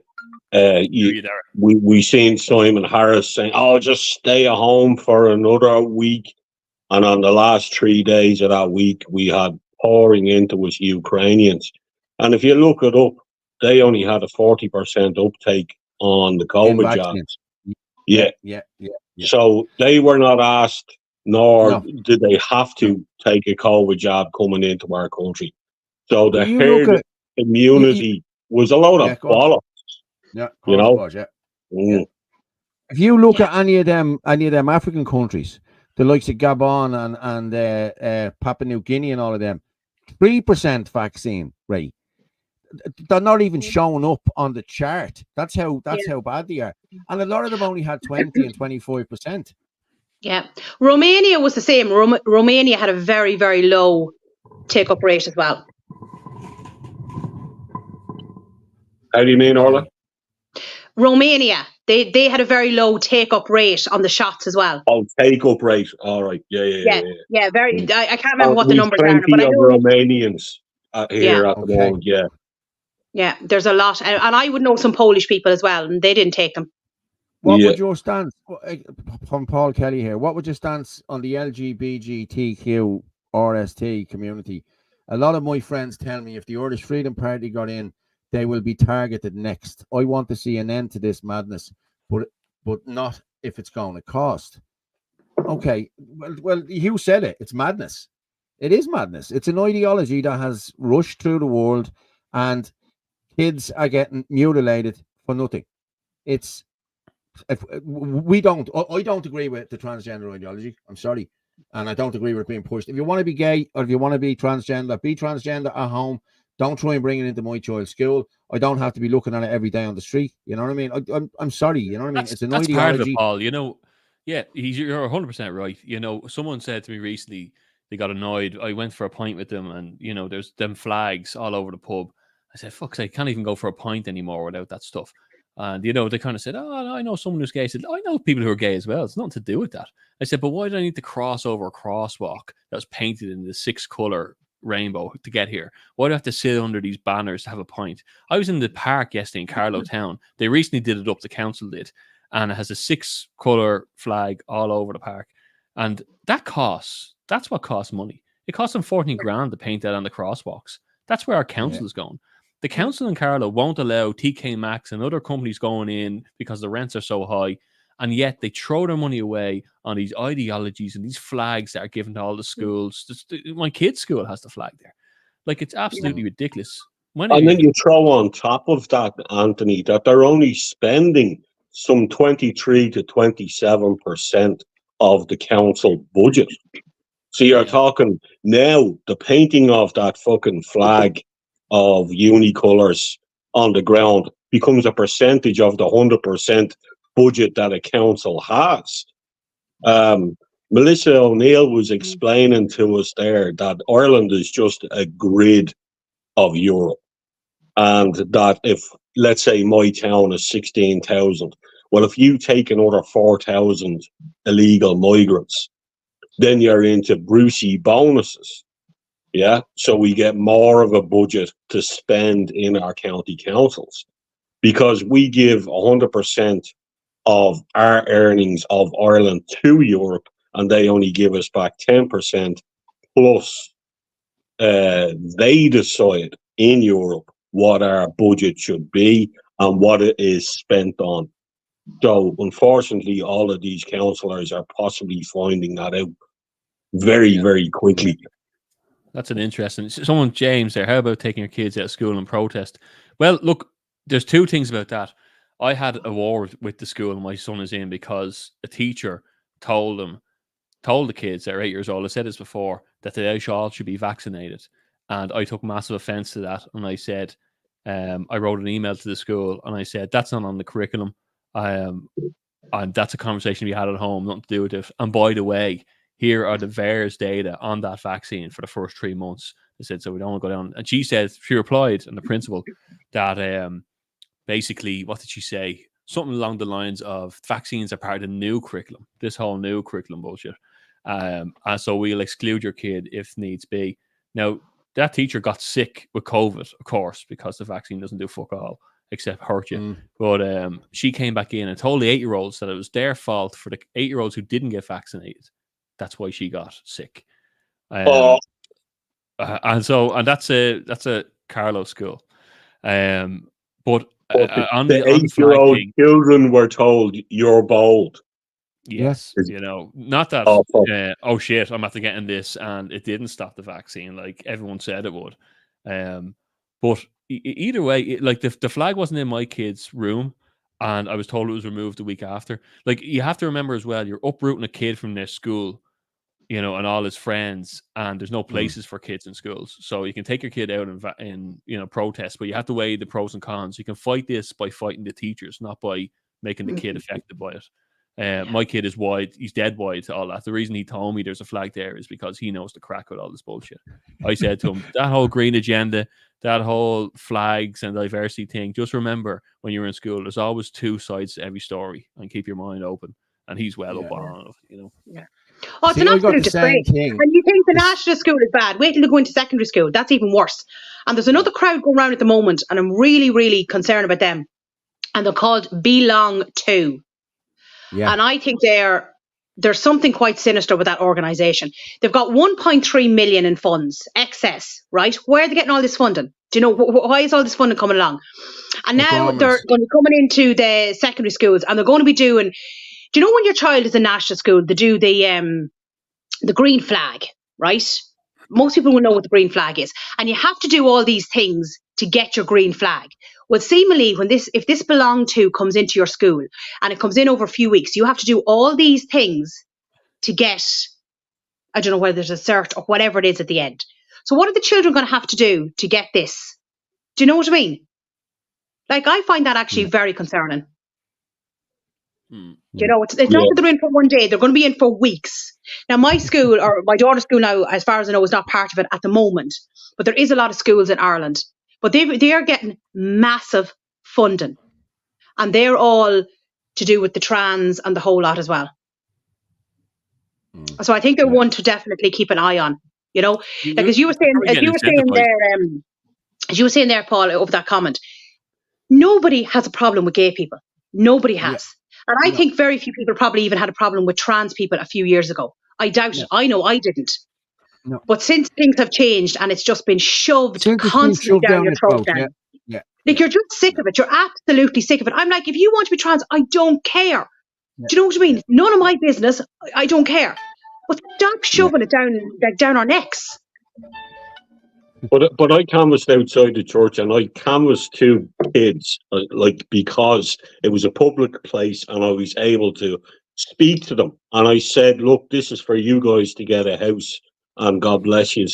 We seen Simon Harris saying, "Oh, just stay at home for another week." And on the last 3 days of that week, we had pouring into us Ukrainians. And if you look it up, they only had a 40% uptake on the COVID jabs. Yeah. So they were not asked, nor did they have to take a COVID jab coming into our country. So the herd immunity was a load of bollocks. Yeah, you know. Was, yeah. If you look at any of them African countries, the likes of Gabon and Papua New Guinea and all of them, 3% vaccine rate. They're not even showing up on the chart. That's how bad they are. And a lot of them only had 20 and 25%. Yeah. Romania was the same. Romania had a very, very low take-up rate as well. How do you mean, Orla? Romania, they had a very low take-up rate on the shots as well. Oh, take-up rate. All right. Yeah. Very. I can't remember what the We've numbers are, plenty but I of know Romanians here at the moment. Yeah. Yeah, there's a lot, and I would know some Polish people as well, and they didn't take them. What would your stance, from Paul Kelly here, what would your stance on the LGBTQ RST community? A lot of my friends tell me if the Irish Freedom Party got in, they will be targeted next. I want to see an end to this madness, but not if it's going to cost. Okay, well, you said it. It's madness. It is madness. It's an ideology that has rushed through the world, and kids are getting mutilated for nothing. It's if we don't. I don't agree with the transgender ideology. I'm sorry, and I don't agree with it being pushed. If you want to be gay or if you want to be transgender at home. Don't try and bring it into my child's school. I don't have to be looking at it every day on the street. You know what I mean? I'm sorry. You know what I mean? It's an ideology. Part of it, Paul. You know, yeah, you're 100% right. You know, someone said to me recently they got annoyed. I went for a pint with them, and you know, there's them flags all over the pub. I said, "Fuck, I can't even go for a pint anymore without that stuff." And you know, they kind of said, "Oh, I know someone who's gay." I said, "I know people who are gay as well. It's nothing to do with that." I said, "But why do I need to cross over a crosswalk that was painted in the 6-color rainbow to get here? Why do I have to sit under these banners to have a pint?" I was in the park yesterday in Carlow Town. They recently did it up, the council did, and it has a 6-color flag all over the park. And that's what costs money. It costs them 14 grand to paint that on the crosswalks. That's where our council is going. The council in Carlow won't allow TK Maxx and other companies going in because the rents are so high. And yet they throw their money away on these ideologies and these flags that are given to all the schools. My kid's school has the flag there. Like, it's absolutely ridiculous. And then you throw on top of that, Anthony, that they're only spending some 23 to 27% of the council budget. So you're talking now, the painting of that fucking flag of unicolors on the ground becomes a percentage of the 100% budget that a council has. Melissa O'Neill was explaining to us there that Ireland is just a grid of Europe, and that if, let's say, my town is 16,000, well, if you take another 4,000 illegal migrants, then you're into Brucey bonuses. Yeah, so we get more of a budget to spend in our county councils because we give 100% of our earnings of Ireland to Europe, and they only give us back 10%, plus they decide in Europe what our budget should be and what it is spent on. So unfortunately, all of these councillors are possibly finding that out very, very quickly. That's an interesting. Someone, James, there. How about taking your kids out of school and protest? Well, look, there's two things about that. I had a war with the school my son is in because a teacher told the kids that are 8 years old, I said this before, that they all should be vaccinated. And I took massive offense to that. And I said, I wrote an email to the school and I said, that's not on the curriculum. And that's a conversation we had at home, nothing to do with it. And by the way, here are the VAERS data on that vaccine for the first 3 months. They said, so we don't want to go down. And she replied, and the principal, that basically, what did she say? Something along the lines of vaccines are part of the new curriculum, this whole new curriculum bullshit. And so we'll exclude your kid if needs be. Now, that teacher got sick with COVID, of course, because the vaccine doesn't do fuck all except hurt you. But she came back in and told the 8-year-olds that it was their fault for the 8-year-olds who didn't get vaccinated. That's why she got sick. And that's a Carlow school. But on the 8-year-old children were told you're bold. Yes, you know, not that. Oh shit, I'm after getting this, and it didn't stop the vaccine like everyone said it would. But either way, like the flag wasn't in my kid's room, and I was told it was removed the week after. Like, you have to remember as well, you're uprooting a kid from their school, you know, and all his friends, and there's no places for kids in schools. So you can take your kid out in you know, protest, but you have to weigh the pros and cons. You can fight this by fighting the teachers, not by making the kid affected by it. My kid is white. He's dead white, all that. The reason he told me there's a flag there is because he knows the crack with all this bullshit. I said to him, that whole green agenda, that whole flags and diversity thing, just remember when you're in school, there's always two sides to every story, and keep your mind open. And he's well up on it, you know. Yeah. Oh, it's an absolute disgrace. And you think the national school is bad. Wait till they go into secondary school. That's even worse. And there's another crowd going around at the moment, and I'm really, really concerned about them. And they're called Belong To. Yeah. And I think there's something quite sinister with that organisation. They've got 1.3 million in funds, excess, right? Where are they getting all this funding? Do you know, why is all this funding coming along? And now they're going to be coming into the secondary schools, and they're going to be doing, do you know when your child is in national school, they do the green flag, right? Most people will know what the green flag is. And you have to do all these things to get your green flag. Well, seemingly, if this Belong To comes into your school, and it comes in over a few weeks, you have to do all these things to get, I don't know whether there's a cert or whatever it is at the end. So what are the children going to have to do to get this? Do you know what I mean? Like, I find that actually very concerning. You know, it's not that they're in for one day, they're going to be in for weeks. Now, my school, or my daughter's school now, as far as I know, is not part of it at the moment. But there is a lot of schools in Ireland. But they are getting massive funding. And they're all to do with the trans and the whole lot as well. So I think they're one to definitely keep an eye on. You know, like as you were saying there, Paul, over that comment, nobody has a problem with gay people. Nobody has. And I think very few people probably even had a problem with trans people a few years ago. I doubt it. I know I didn't. No. But since things have changed and it's just been shoved constantly down your throat, like you're just sick of it. You're absolutely sick of it. I'm like, if you want to be trans, I don't care. Do you know what I mean? None of my business. I don't care. But stop shoving it down our necks. But I canvassed outside the church, and I canvassed 2 kids, like, because it was a public place and I was able to speak to them. And I said, look, this is for you guys to get a house, and God bless you.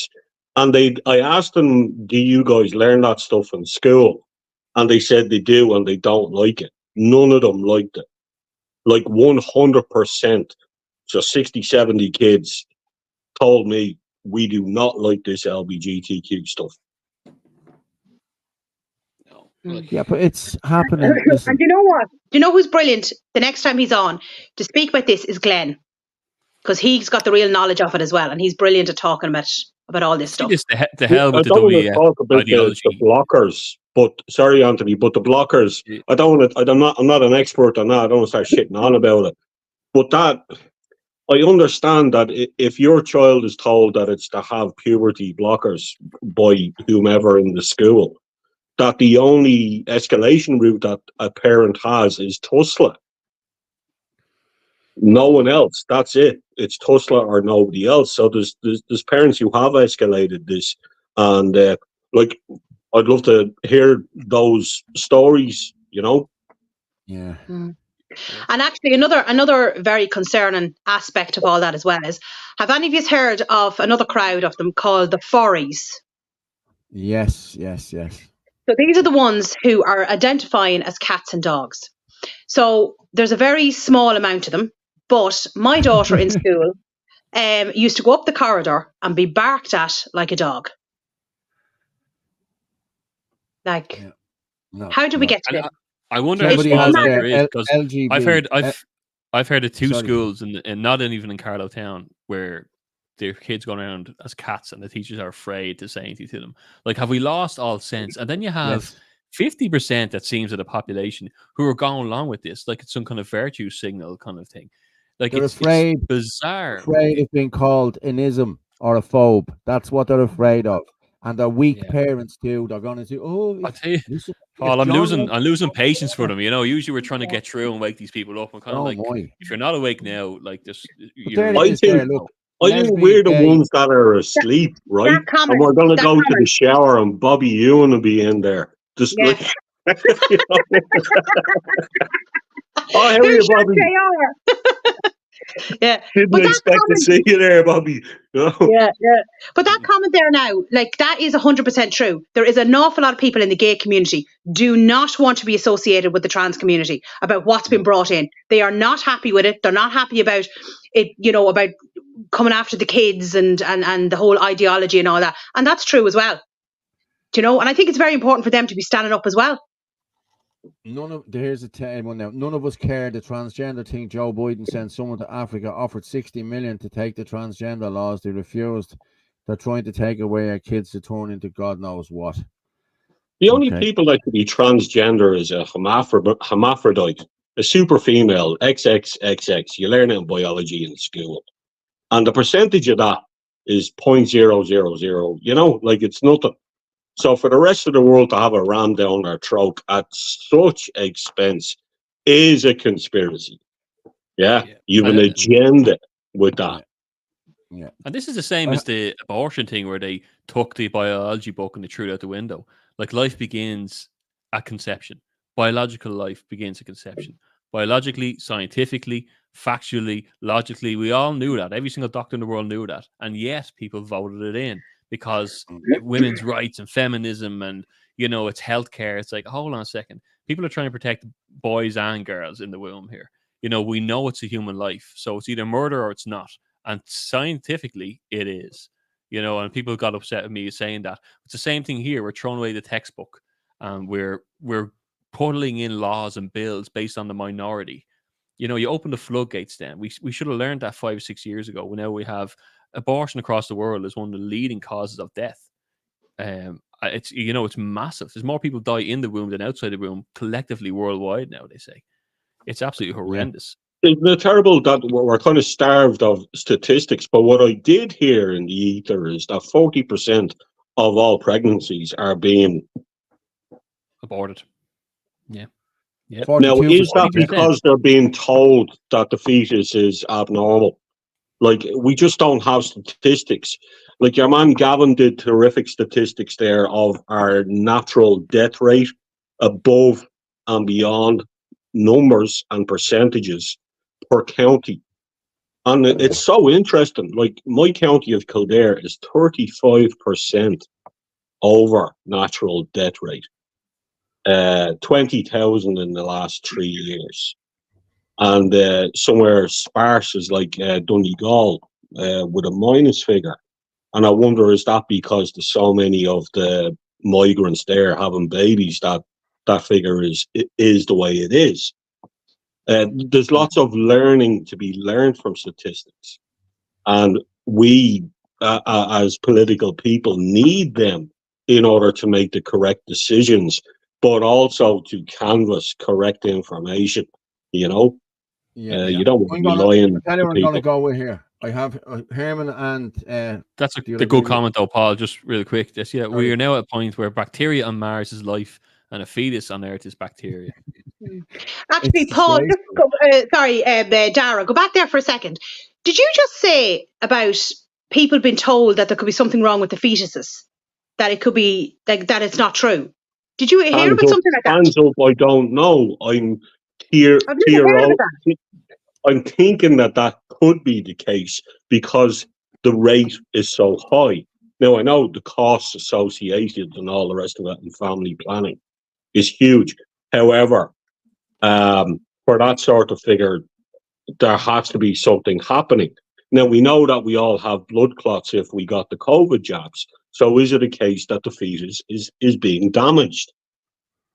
And I asked them, do you guys learn that stuff in school? And they said they do, and they don't like it. None of them liked it. Like 100%. So 60, 70 kids told me, we do not like this LGBTQ stuff. Yeah, but it's happening. And you know what? Do you know who's brilliant? The next time he's on to speak about this is Glenn, because he's got the real knowledge of it as well, and he's brilliant at talking about all this stuff. The hell with the WF talk about the blockers, but sorry, Anthony, but the blockers. I'm not an expert on that. I don't want to start shitting on about it. But that, I understand that if your child is told that it's to have puberty blockers by whomever in the school, that the only escalation route that a parent has is Tusla. No one else. That's it. It's Tusla or nobody else. So there's parents who have escalated this, and like, I'd love to hear those stories. You know. Yeah. And actually, another very concerning aspect of all that as well is, have any of you heard of another crowd of them called the furries? Yes. So these are the ones who are identifying as cats and dogs. So there's a very small amount of them, but my daughter in school used to go up the corridor and be barked at like a dog. Like, how do we get to this? I wonder how small that is, because I've heard of 2 schools and not even in Carlow Town where their kids go around as cats and the teachers are afraid to say anything to them. Like, have we lost all sense? And then you have 50% that seems of the population who are going along with this, like it's some kind of virtue signal kind of thing. Like, they're afraid. It's bizarre. Afraid of being called an ism or a phobe. That's what they're afraid of. And they're weak parents too. They're going to say, "Oh, I tell you, Paul, I'm losing patience for them. You know, usually we're trying to get through and wake these people up. I'm kind of if you're not awake now, like this, I think we're the ones that are asleep, right? And we're going to go to the shower, and Bobby Ewan will be in there. Just like, Oh, how are you, Bobby? Yeah, Didn't expect to see you there, Bobby. No. Yeah. But that comment there now, like that is 100% true. There is an awful lot of people in the gay community do not want to be associated with the trans community about what's been brought in. They are not happy with it. They're not happy about it, about coming after the kids and the whole ideology and all that. And that's true as well. And I think it's very important for them to be standing up as well. Here's a one now. None of us care the transgender thing. Joe Biden sent someone to Africa, offered 60 million to take the transgender laws. They refused. They're trying to take away our kids to turn into God knows what. The only people that could be transgender is a hermaphrodite, a super female, XXXX. You learn it in biology in school. And the percentage of that is 0.000, like it's nothing. So for the rest of the world to have a ram down their throat at such expense is a conspiracy. Yeah. You have an agenda with that. Yeah. And this is the same as the abortion thing where they took the biology book and they threw it out the window. Like life begins at conception. Biological life begins at conception. Biologically, scientifically, factually, logically, we all knew that. Every single doctor in the world knew that. And yet people voted it in because women's rights and feminism and, it's healthcare. It's like, hold on a second. People are trying to protect boys and girls in the womb here. We know it's a human life. So it's either murder or it's not. And scientifically, it is. And people got upset with me saying that. It's the same thing here. We're throwing away the textbook. We're putting in laws and bills based on the minority. You open the floodgates then. We should have learned that 5 or 6 years ago. Now we have abortion across the world is one of the leading causes of death. It's massive. There's more people die in the womb than outside the womb collectively worldwide now, they say. It's absolutely horrendous. Isn't it terrible that we're kind of starved of statistics? But what I did hear in the ether is that 40% of all pregnancies are being aborted. Yeah. Yep. Now, is that because they're being told that the fetus is abnormal? Like, we just don't have statistics. Like, your man Gavin did terrific statistics there of our natural death rate above and beyond numbers and percentages per county. And it's so interesting. Like, my county of Kildare is 35% over natural death rate. 20,000 in the last 3 years. And somewhere sparse is like Donegal with a minus figure. And I wonder, is that because there's so many of the migrants there having babies that figure is the way it is? There's lots of learning to be learned from statistics. And we, as political people, need them in order to make the correct decisions, but also to canvass correct information, you don't want to be lying to people. I'm going to go with here. I have Herman and... That's a good comment, though, Paul, just really quick. We are now at a point where bacteria on Mars is life and a fetus on Earth is bacteria. Actually, Paul, Dara, go back there for a second. Did you just say about people being told that there could be something wrong with the fetuses? That it could be, that it's not true? Did you hear about something like that? Hands up, I don't know. I'm I'm thinking that could be the case because the rate is so high. Now, I know the costs associated and all the rest of it in family planning is huge. However, for that sort of figure, there has to be something happening. Now, we know that we all have blood clots if we got the COVID jabs. So is it a case that the fetus is being damaged?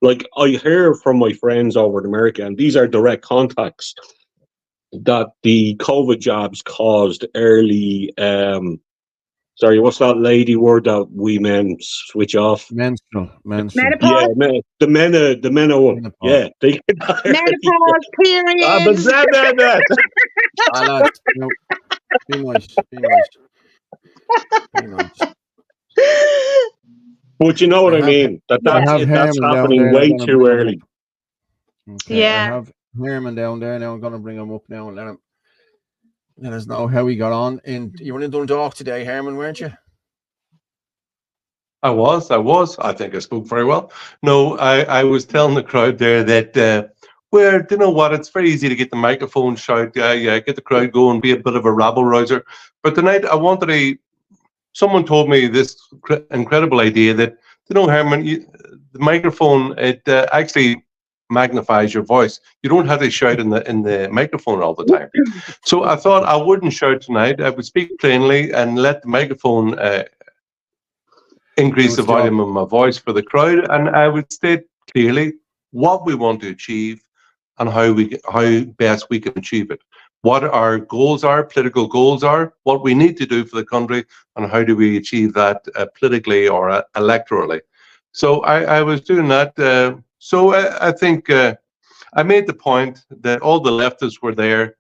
Like, I hear from my friends over in America, and these are direct contacts, that the COVID jabs caused early, what's that lady word that we men switch off? Menstrual. Menopause? Yeah, the menopause. Yeah. Menopause, periods. Be nice. But you know what I mean? That's happening way too early. Okay, yeah. I have Herman down there now. I'm going to bring him up now and let us know how he got on. You were in Dundalk today, Herman, weren't you? I was. I think I spoke very well. No, I was telling the crowd there that, where, you know what, it's very easy to get the microphone, shout, yeah, get the crowd going, be a bit of a rabble-rouser. But tonight I wanted to, someone told me this incredible idea that, you know, Herman, the microphone, it actually magnifies your voice. You don't have to shout in the microphone all the time. So I thought I wouldn't shout tonight. I would speak plainly and let the microphone increase the volume of my voice for the crowd, and I would state clearly what we want to achieve and how best we can achieve it. What our goals are, political goals are, what we need to do for the country, and how do we achieve that politically or electorally. So I was doing that. So I think I made the point that all the leftists were there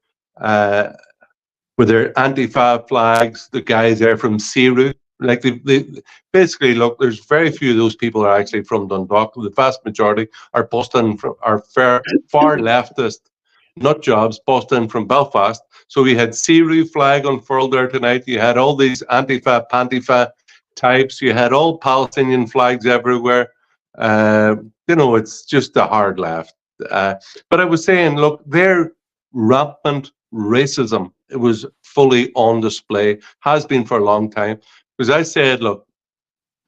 with their Antifa flags, the guys there from Siru. Like they basically, look, there's very few of those people are actually from Dundalk. The vast majority are busting from, are far leftist nut jobs busting from Belfast. So we had Siru flag unfurled there tonight. You had all these Antifa, Pantifa types. You had all Palestinian flags everywhere. You know, it's just a hard left. But I was saying, look, their rampant racism, it was fully on display, has been for a long time. Because I said, look,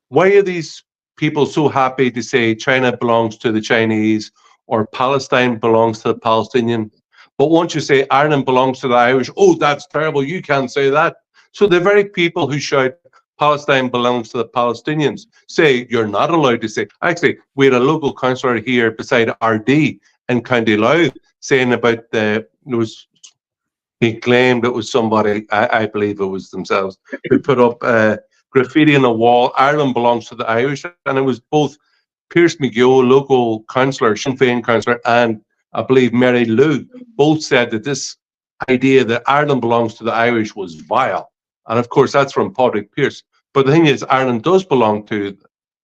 why are these people so happy to say China belongs to the Chinese or Palestine belongs to the Palestinian? But once you say Ireland belongs to the Irish, oh, that's terrible, you can't say that. So the very people who shout Palestine belongs to the Palestinians say you're not allowed to say. Actually, we had a local councillor here beside RD in County Louth saying about he claimed it was somebody, I believe it was themselves, who put up graffiti on the wall, Ireland belongs to the Irish, and it was both Pierce McGill, local councillor, Sinn Féin councillor, and I believe Mary Lou, both said that this idea that Ireland belongs to the Irish was vile. And of course, that's from Padraig Pearse. But the thing is, Ireland does belong to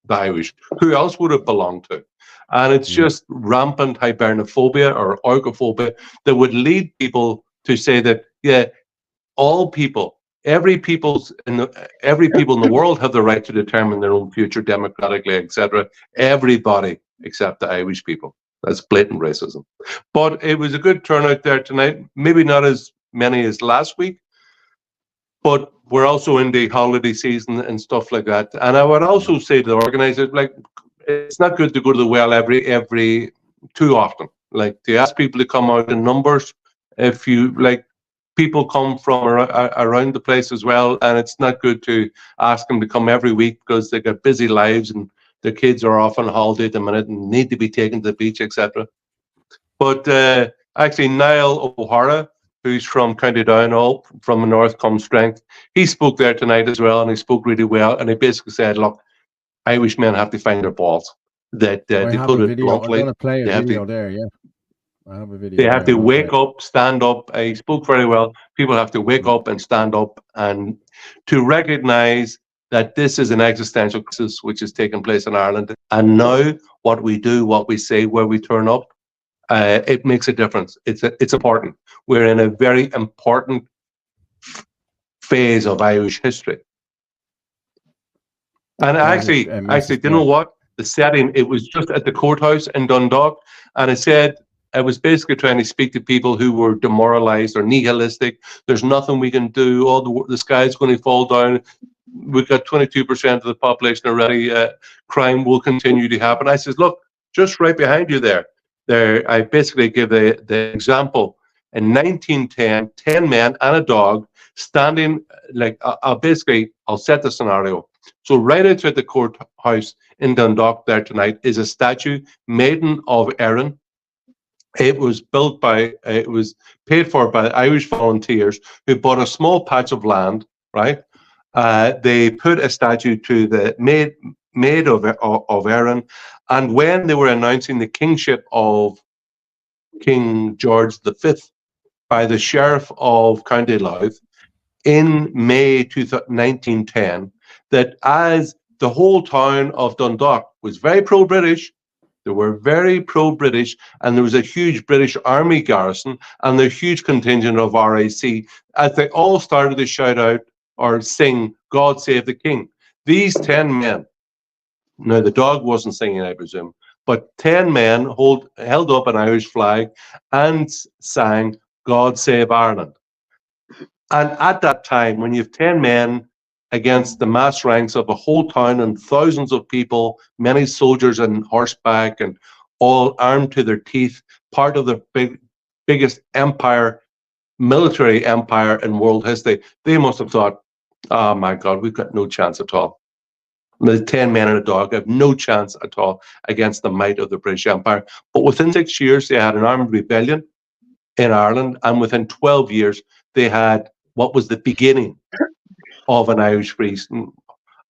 the Irish. Who else would it belong to? And it's just rampant hibernophobia or oikophobia that would lead people to say that, yeah, all people, every people in the world have the right to determine their own future democratically, etc. Everybody except the Irish people. That's blatant racism. But it was a good turnout there tonight. Maybe not as many as last week, but we're also in the holiday season and stuff like that. And I would also say to the organizers, like, it's not good to go to the well every too often. Like, to ask people to come out in numbers. If you like, people come from around the place as well, and it's not good to ask them to come every week because they got busy lives and their kids are off on holiday at the minute and need to be taken to the beach, etc. But actually, Niall O'Hara, who's from County Down, from the North Comes Strength, he spoke there tonight as well, and he spoke really well. And he basically said, look, Irish men have to find their balls. That they put it bluntly. I'm going to play a video there, yeah. I have a video. They have to wake up, stand up. He spoke very well. People have to wake up and stand up and to recognize that this is an existential crisis which is taking place in Ireland. And now what we do, what we say, where we turn up, it makes a difference. It's important. We're in a very important phase of Irish history. And actually, do you know what? The setting, it was just at the courthouse in Dundalk, and it said, I was basically trying to speak to people who were demoralized or nihilistic. There's nothing we can do. Oh, the sky's going to fall down. We've got 22% of the population already. Crime will continue to happen. I says, look, just right behind you there. I basically give the example. In 1910, 10 men and a dog standing, like, I'll set the scenario. So right outside the courthouse in Dundalk there tonight is a statue, Maiden of Erin. It was paid for by Irish volunteers who bought a small patch of land, right? They put a statue to the Maid of Erin, and when they were announcing the kingship of King George V by the Sheriff of County Louth in May 1910, that as the whole town of Dundalk was very pro-British, they were very pro-British, and there was a huge British Army garrison and a huge contingent of RAC, as they all started to shout out or sing, God Save the King. These 10 men Now, the dog wasn't singing, I presume, but 10 men held up an Irish flag and sang God Save Ireland. And at that time, when you have 10 men against the mass ranks of a whole town and thousands of people, many soldiers on horseback and all armed to their teeth, part of the biggest empire, military empire in world history, they must have thought, oh my God, we've got no chance at all. The 10 men and a dog have no chance at all against the might of the British Empire. But within 6 years, they had an armed rebellion in Ireland, and within 12 years, they had what was the beginning of an Irish free,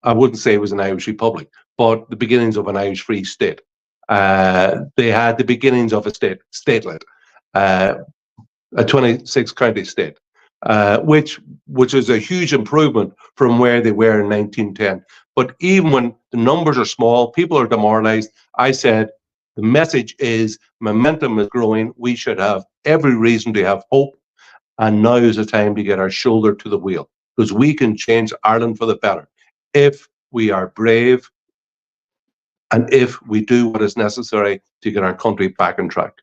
I wouldn't say it was an Irish republic, but the beginnings of an Irish free state. They had the beginnings of a statelet, a 26 county state, which is a huge improvement from where they were in 1910. But even when the numbers are small, people are demoralized. I said, the message is momentum is growing. We should have every reason to have hope. And now is the time to get our shoulder to the wheel, because we can change Ireland for the better if we are brave and if we do what is necessary to get our country back on track.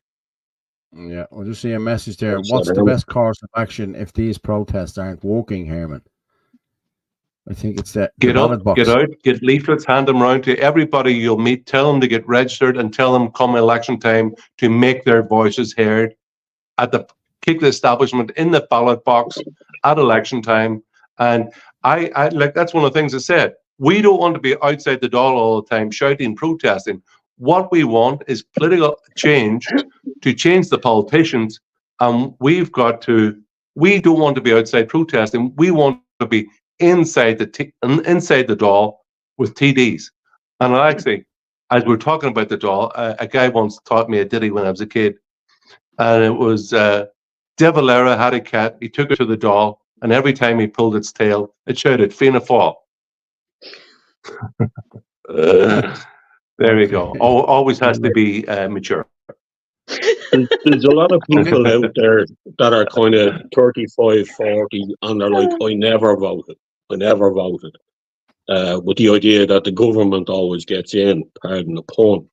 Yeah, we'll just see a message there. What's the best course of action if these protests aren't working, Herman? I think it's that. Get up, get out, get leaflets, hand them around to everybody you'll meet, tell them to get registered and tell them come election time to make their voices heard kick the establishment in the ballot box at election time. And I like, that's one of the things I said. We don't want to be outside the door all the time shouting, protesting. What we want is political change to change the politicians. And we don't want to be outside protesting. We want to be inside the door with TDs. And actually, as we're talking about the door, a guy once taught me a ditty when I was a kid. And it was, De Valera had a cat, he took it to the doll, and every time he pulled its tail, it shouted, Fianna Fáil. There we go. Always has to be mature. There's a lot of people out there that are kind of 35, 40, and they're like, I never voted. With the idea that the government always gets in, pardon the pun.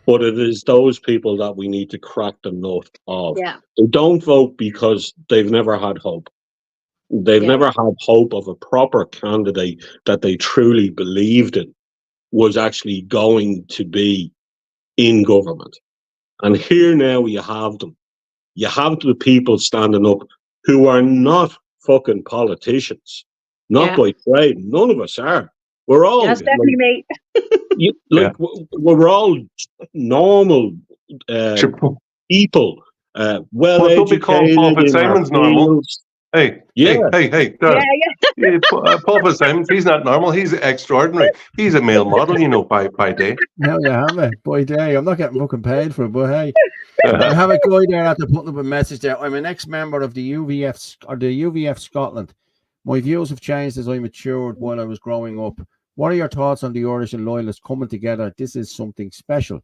But it is those people that we need to crack the nut of. Yeah. They don't vote because they've never had hope. They've never had hope of a proper candidate that they truly believed in was actually going to be in government. And here now you have them. You have the people standing up who are not fucking politicians. Not by trade. None of us are. We're all that's definitely me. We're all normal people, well educated. Paul Fitzsimon's normal. Hey, Paul Fitzsimon's, he's not normal. He's extraordinary. He's a male model, by day. Hell yeah, have it. By day. I'm not getting fucking paid for it, but hey. I have a guy there after putting up a message there. I'm an ex-member of the UVF Scotland. My views have changed as I matured while I was growing up. What are your thoughts on the Irish and Loyalists coming together? This is something special.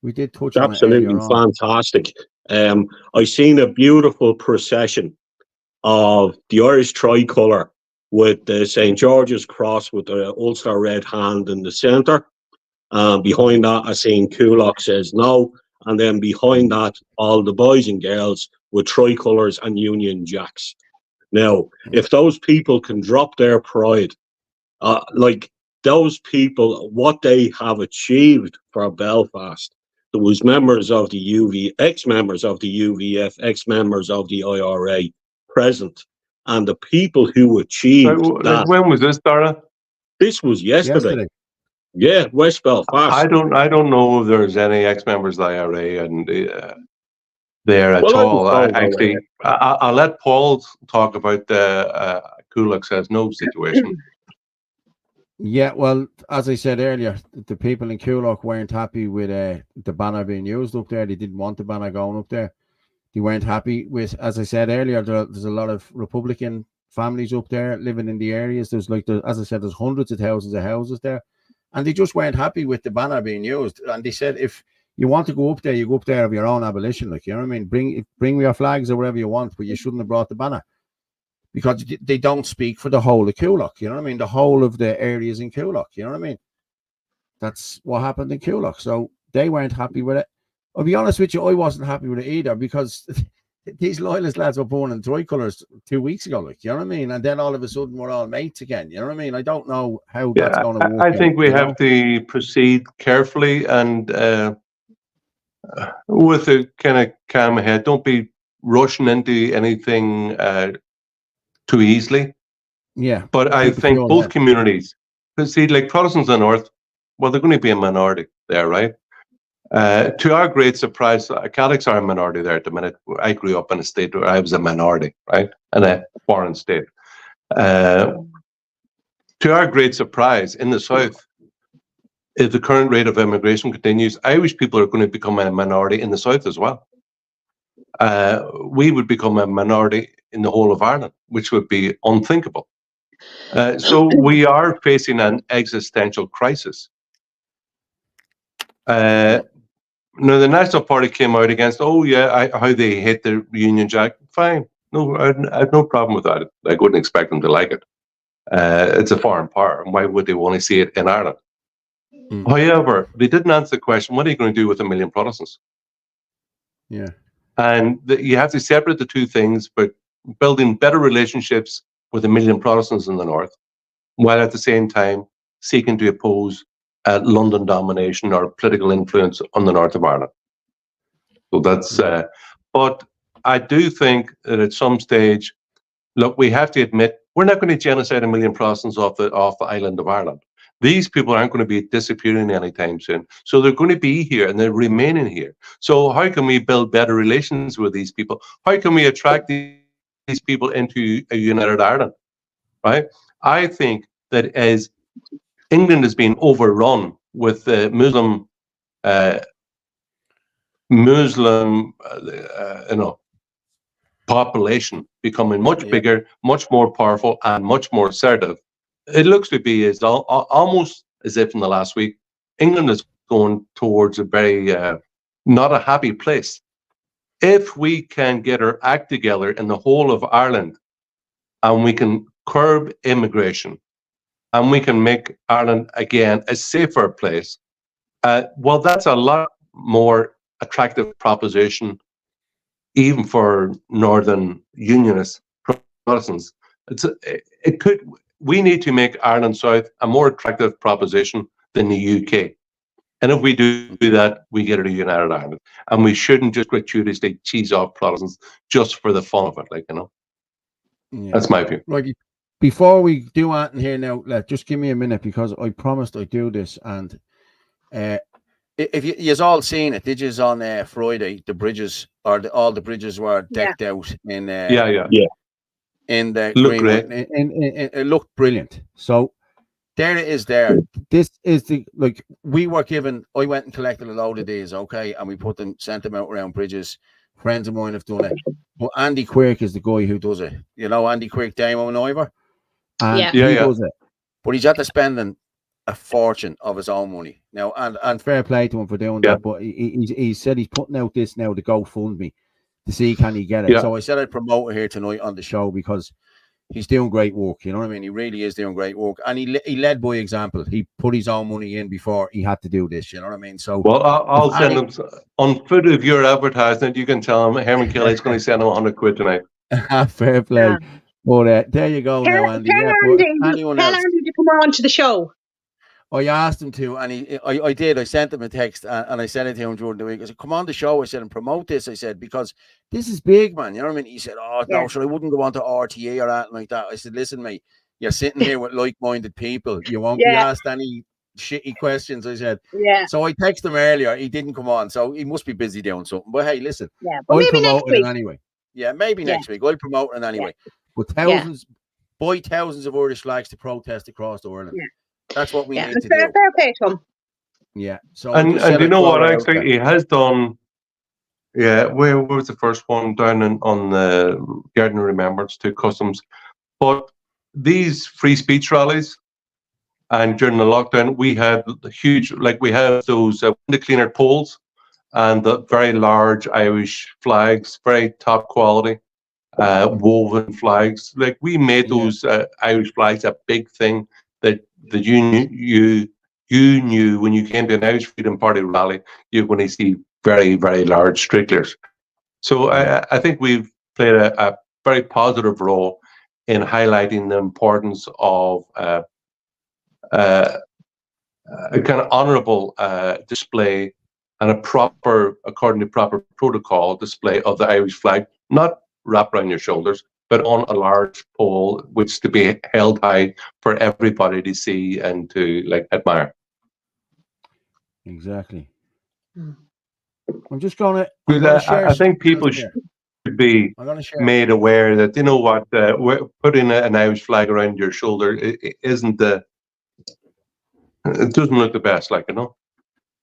We did touch on it. Absolutely fantastic. I seen a beautiful procession of the Irish tricolour with the St. George's Cross with the Ulster Red Hand in the centre. Behind that, I seen Coolock Says No. And then behind that, all the boys and girls with tricolours and Union Jacks. Now, if those people can drop their pride, those people, what they have achieved for Belfast, there was members of the ex-members of the UVF, ex-members of the IRA present, and the people who achieved that. When was this, Dara? This was yesterday. Yeah, West Belfast. I don't know if there's any ex-members of the IRA and there at all. I'll let Paul talk about the Coolock Says No situation. Yeah, well, as I said earlier, the people in Coolock weren't happy with the banner being used up there. They didn't want the banner going up there. They weren't happy with, as I said earlier, there's a lot of Republican families up there living in the areas. As I said, there's hundreds of thousands of houses there. And they just weren't happy with the banner being used. And they said, if you want to go up there, you go up there of your own abolition. You know what I mean? Bring your flags or whatever you want, but you shouldn't have brought the banner. Because they don't speak for the whole of Coolock, you know what I mean? The whole of the areas in Coolock, you know what I mean? That's what happened in Coolock. So they weren't happy with it. I'll be honest with you, I wasn't happy with it either, because these loyalist lads were born in tricolours 2 weeks ago, like, you know what I mean? And then all of a sudden we're all mates again, you know what I mean? I don't know how that's going to work. I think we have to proceed carefully and with a kind of calm head. Don't be rushing into anything too easily. Yeah. But I think both communities, see, like Protestants in the North, well, they're going to be a minority there, right? To our great surprise, Catholics are a minority there at the minute. I grew up in a state where I was a minority, right? In a foreign state. To our great surprise, in the South, if the current rate of immigration continues, Irish people are going to become a minority in the South as well. We would become a minority in the whole of Ireland, which would be unthinkable. So we are facing an existential crisis. Now, the National Party came out against, how they hate the Union Jack. Fine. No, I have no problem with that. I wouldn't expect them to like it. It's a foreign power, and why would they want to see it in Ireland? However, they didn't answer the question, what are you going to do with 1 million Protestants? Yeah. And you have to separate the two things, but building better relationships with 1 million Protestants in the North, while at the same time seeking to oppose London domination or political influence on the north of Ireland. So that's, but I do think that at some stage, look, we have to admit, we're not going to genocide 1 million Protestants off the island of Ireland. These people aren't going to be disappearing anytime soon. So they're going to be here and they're remaining here. So how can we build better relations with these people? How can we attract these people into a united Ireland? Right? I think that as England is being overrun with the Muslim population becoming much bigger, much more powerful, and much more assertive. It looks to be as almost as if in the last week, England is going towards a very not a happy place. If we can get our act together in the whole of Ireland, and we can curb immigration, and we can make Ireland again a safer place, well, that's a lot more attractive proposition, even for Northern Unionist Protestants. We need to make Ireland South a more attractive proposition than the UK. And if we do that, we get a united Ireland. And we shouldn't just gratuitously cheese off Protestants just for the fun of it, Yeah. That's my view. Right. Before we do anything here now, just give me a minute, because I promised I'd do this. And if you've all seen it, did you on Friday, the bridges, or all the bridges were decked out in in the Greenwood. It looked brilliant. So there it is there. This is we were given, I went and collected a load of these, okay, and we sent them out around bridges. Friends of mine have done it. But Andy Quirk is the guy who does it. You know, Andy Quirk, Damo and Ivor. And he does it. But he's after spending a fortune of his own money. Now, and fair play to him for doing that. But he said he's putting out this now to GoFundMe to see can he get it. So I said I'd promote it here tonight on the show, because he's doing great work. You know what I mean? He really is doing great work. And he led by example. He put his own money in before he had to do this. You know what I mean? So, well, I'll send him on foot of your advertisement. You can tell him Herman Kelly's going to send him 100 quid tonight. Fair play. But there you go now, Andy. Tell Andy to come on to the show. I asked him to, and I did. I sent him a text, and I sent it to him during the week. I said, come on the show. I said, and promote this. I said, because this is big, man. You know what I mean? He said, no, sure, I wouldn't go on to RTA or anything like that. I said, listen, mate, you're sitting here with like-minded people. You won't be asked any shitty questions. I said, So I texted him earlier. He didn't come on, so he must be busy doing something. But hey, listen, I'll promote it anyway. Yeah, maybe next week. I'll promote it anyway. But thousands of Irish flags to protest across the world. That's what we need to do. Fair play to him. Yeah. So and you know what? Actually, he has done. Yeah, where was the first one down on the Garden of Remembrance to Customs? But these free speech rallies, and during the lockdown, we had huge, we have those window cleaner poles and the very large Irish flags, very top quality, woven flags. We made those Irish flags a big thing that you you knew when you came to an Irish Freedom Party rally, you're going to see very, very large stragglers. So I think we've played a very positive role in highlighting the importance of a kind of honourable display and a proper, according to proper protocol, display of the Irish flag, not wrapped around your shoulders, but on a large pole, which to be held high for everybody to see and to admire. Exactly. I'm just going to. I think people should be made aware that, you know what, putting an Irish flag around your shoulder isn't the. It doesn't look the best, you know.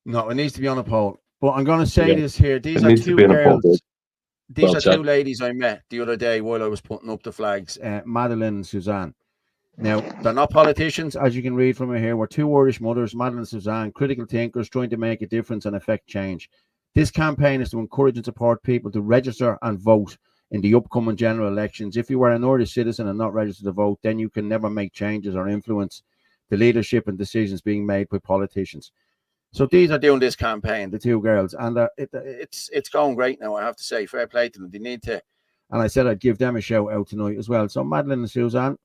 No, it needs to be on a pole. But I'm going to say this here. These are two girls. These are two ladies I met the other day while I was putting up the flags, Madeleine and Suzanne. Now, they're not politicians, as you can read from it here. We're two Irish mothers, Madeleine and Suzanne, critical thinkers trying to make a difference and affect change. This campaign is to encourage and support people to register and vote in the upcoming general elections. If you are an Irish citizen and not registered to vote, then you can never make changes or influence the leadership and decisions being made by politicians. So these are doing this campaign, the two girls, and it's going great now, I have to say. Fair play to them. They need to, and I said I'd give them a shout out tonight as well. So Madeleine and Suzanne,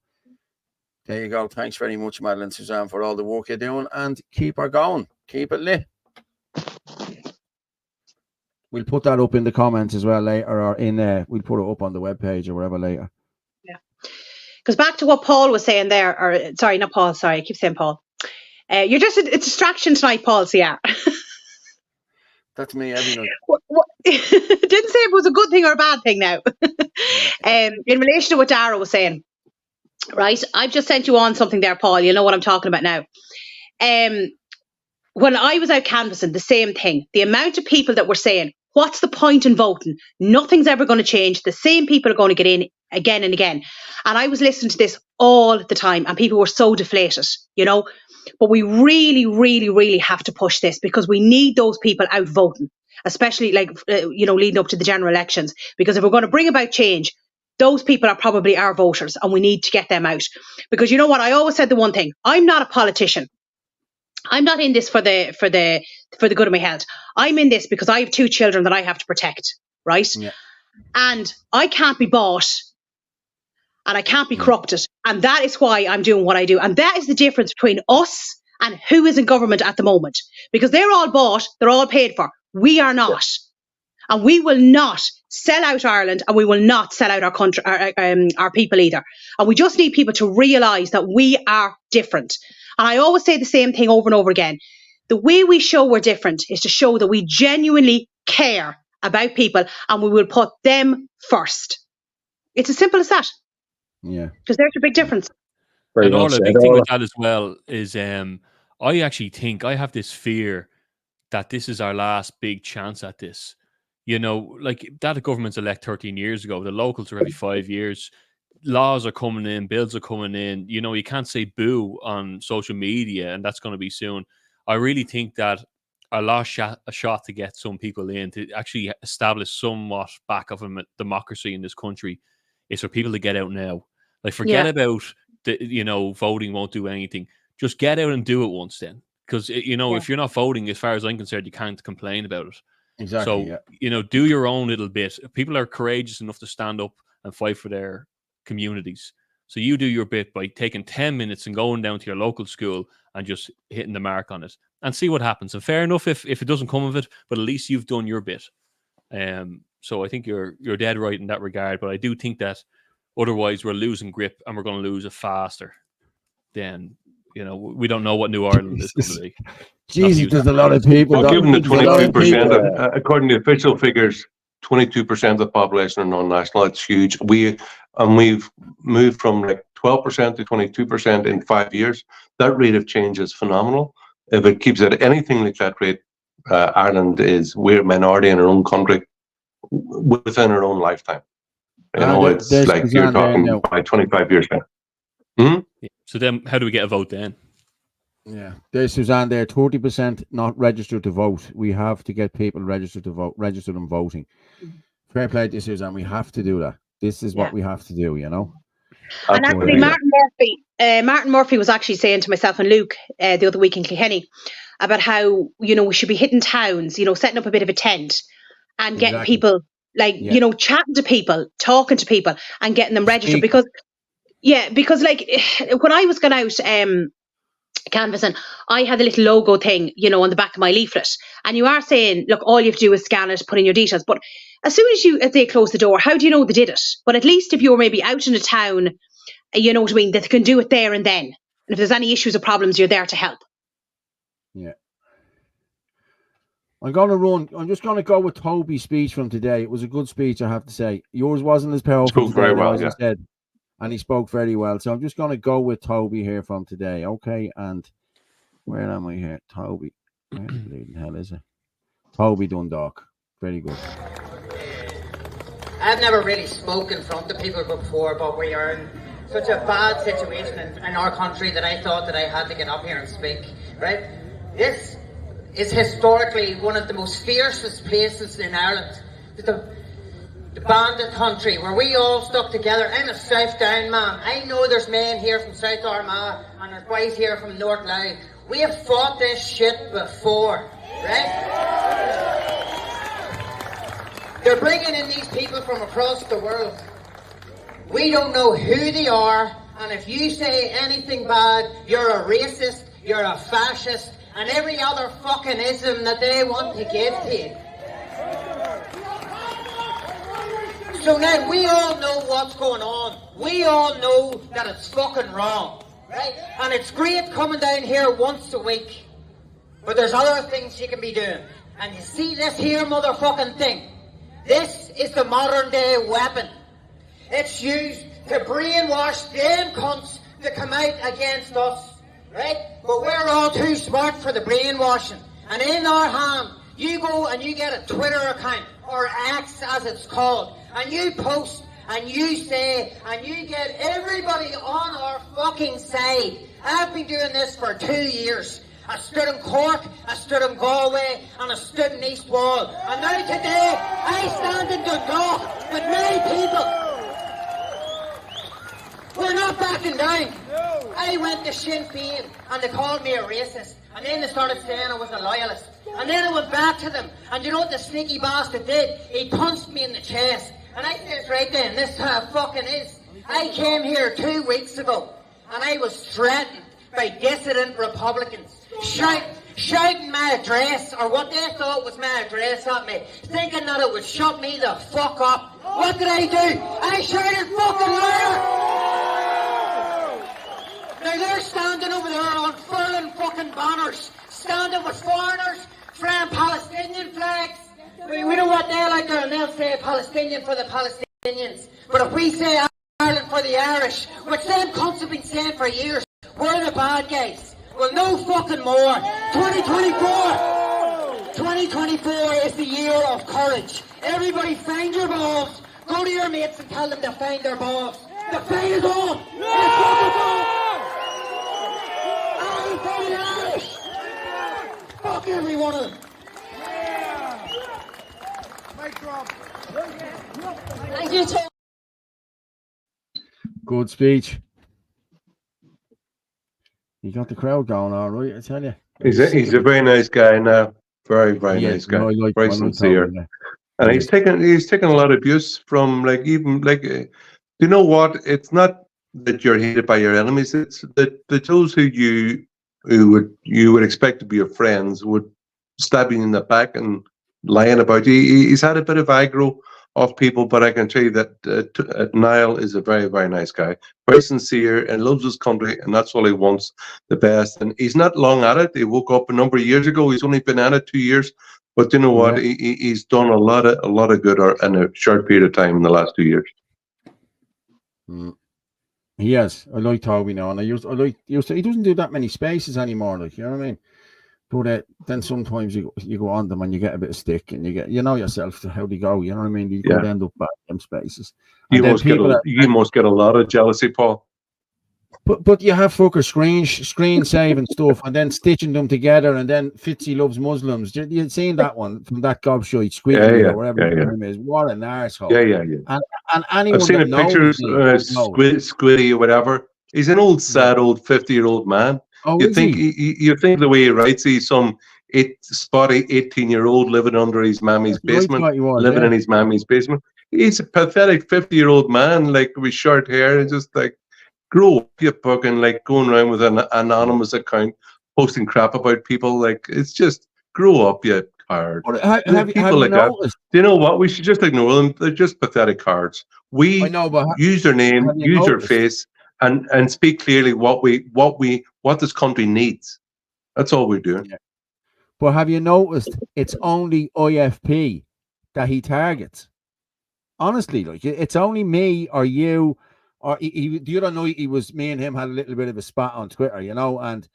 there you go. Thanks very much, Madeleine and Suzanne, for all the work you're doing, and keep her going. Keep it lit. We'll put that up in the comments as well later, or we'll put it up on the webpage or wherever later. Yeah. Because back to what Paul was saying there, or sorry, not Paul, sorry, I keep saying Paul. You're just a distraction tonight, Paul, so yeah. That's me every night. Didn't say if it was a good thing or a bad thing now. In relation to what Dara was saying, right? I've just sent you on something there, Paul. You know what I'm talking about now. When I was out canvassing, the same thing. The amount of people that were saying, what's the point in voting? Nothing's ever going to change. The same people are going to get in again and again. And I was listening to this all the time, and people were so deflated, you know. But we really, really, really have to push this, because we need those people out voting, especially leading up to the general elections. Because if we're going to bring about change, those people are probably our voters, and we need to get them out. Because you know what? I always said the one thing: I'm not a politician. I'm not in this for the good of my health. I'm in this because I have two children that I have to protect, right? Yeah. And I can't be bought. And I can't be corrupted. And that is why I'm doing what I do. And that is the difference between us and who is in government at the moment. Because they're all bought, they're all paid for. We are not. And we will not sell out Ireland, and we will not sell out our country, our people either. And we just need people to realise that we are different. And I always say the same thing over and over again. The way we show we're different is to show that we genuinely care about people, and we will put them first. It's as simple as that. Yeah, because there's a big difference. And all the big thing with that as well is I actually think I have this fear that this is our last big chance at this. You know, like that government's elect 13 years ago. The locals are every 5 years. Laws are coming in, bills are coming in. You know, you can't say boo on social media, and that's going to be soon. I really think that our last shot to get some people in to actually establish somewhat back of a democracy in this country is for people to get out now. Like, forget about the, voting won't do anything. Just get out and do it once then. Because, if you're not voting, as far as I'm concerned, you can't complain about it. Exactly. So, do your own little bit. People are courageous enough to stand up and fight for their communities. So you do your bit by taking 10 minutes and going down to your local school and just hitting the mark on it and see what happens. And fair enough if it doesn't come of it, but at least you've done your bit. So I think you're dead right in that regard. But I do think that otherwise we're losing grip, and we're going to lose it faster. Then, we don't know what New Ireland is going to be. Jesus, there's a lot of people. Well, given the 22%, according to official figures, 22% of the population are non-national. It's huge. We've moved from 12% to 22% in 5 years. That rate of change is phenomenal. If it keeps at anything like that rate, we're a minority in our own country within our own lifetime. It's like you're talking by 25 years now. Yeah. So then, how do we get a vote then? Yeah, there's Suzanne there. 30% not registered to vote. We have to get people registered to vote, registered and voting. Fair play to Suzanne. We have to do that. This is what we have to do. And actually, Martin Murphy was actually saying to myself and Luke the other week in Kilkenny about how, you know, we should be hitting towns, you know, setting up a bit of a tent and getting people, like, you know, chatting to people, talking to people and getting them registered. Because like when I was going out canvassing, I had a little logo thing, you know, on the back of my leaflet. And you are saying, look, all you have to do is scan it, put in your details. But as soon as they close the door, how do you know they did it? But at least if you're maybe out in a town, you know what I mean, that they can do it there and then. And if there's any issues or problems, you're there to help. Yeah. I'm just going to go with Toby's speech from today. It was a good speech, I have to say. Yours wasn't as powerful Spoke very well, as you said. And he spoke very well. So I'm just going to go with Toby here from today. Okay. And where am I here? Toby. Where the bleeding hell is it? Toby Dundalk. Very good. I've never really spoken in front of people before, but we are in such a bad situation in our country that I thought that I had to get up here and speak, right? This is historically one of the most fiercest places in Ireland. The bandit country where we all stuck together. I'm a South Down man. I know there's men here from South Armagh and there's boys here from North Louth. We have fought this shit before, right? They're bringing in these people from across the world. We don't know who they are, and if you say anything bad, you're a racist, you're a fascist, and every other fucking ism that they want to give to you. So now, we all know what's going on. We all know that it's fucking wrong, right? And it's great coming down here once a week, but there's other things you can be doing. And you see this here motherfucking thing? This is the modern day weapon. It's used to brainwash them cunts to come out against us, right? But we're all too smart for the brainwashing. And in our hand, you go and you get a Twitter account, or X as it's called, and you post and you say, and you get everybody on our fucking side. I've been doing this for 2 years. I stood in Cork, I stood in Galway, and I stood in East Wall. And now today, I stand in Dundalk with many people. We're not backing down. I went to Sinn Féin, and they called me a racist. And then they started saying I was a loyalist. And then I went back to them, and you know what the sneaky bastard did? He punched me in the chest. And I says right then, this is how it fucking is. I came here 2 weeks ago, and I was threatened by dissident Republicans, shouting my address, or what they thought was my address at me, thinking that it would shut me the fuck up. What did I do? I shouted fucking liar! Now they're standing over there unfurling fucking banners, standing with foreigners, flying Palestinian flags. We know what they're like there, and they'll say Palestinian for the Palestinians. But if we say Ireland for the Irish, which them cunts have been saying for years, we're the bad guys. Well, no fucking more. 2024 is the year of courage. Everybody find your balls. Go to your mates and tell them to find their balls. The fight is on. The fight is on. Ireland for the Irish. Fuck every one of them. Thank you, Tom. Good speech. You got the crowd going all right, I tell you. He's a very nice guy now. Very, very nice guy. Very sincere. And he's taken a lot of abuse from you know what? It's not that you're hated by your enemies. It's that those who you would expect to be your friends would stab you in the back and lying about you. He's had a bit of aggro of people, but I can tell you that Niall is a very, very nice guy, very sincere, and loves his country, and that's all he wants, the best. And he's not long at it. He woke up a number of years ago. He's only been at it 2 years, but you know what? Yeah. He's done a lot of good in a short period of time in the last 2 years. He has. I like Toby now, and he doesn't do that many spaces anymore. Like, you know what I mean? But then sometimes you go on them and you get a bit of stick, and you know yourself how they go. You know what I mean? You could end up back in spaces. You must get a lot of jealousy, Paul. But you have fucker screen saving stuff and then stitching them together, and then Fitzy loves Muslims. You'd seen that one from that gobshite Squiggy or whatever his name is. What an arsehole. Yeah. And anyone I've seen that a picture of knows Squiddy or whatever. He's an old, sad, old 50-year-old man. Oh, You think you think the way he writes, he's some spotty 18-year-old living under his mammy's basement, living in his mammy's basement. He's a pathetic 50-year-old man, like with short hair, and just like, grow up, you fucking, like, going around with an anonymous account, posting crap about people. Like, it's just, grow up, you card. Have you like noticed? Do you know what? We should just ignore them. They're just pathetic cards. We use their name, use their face, and speak clearly what this country needs. That's all we're doing. Yeah. But have you noticed it's only IFP that he targets? Honestly, like, it's only me or you, or the other night me and him had a little bit of a spat on Twitter, you know, and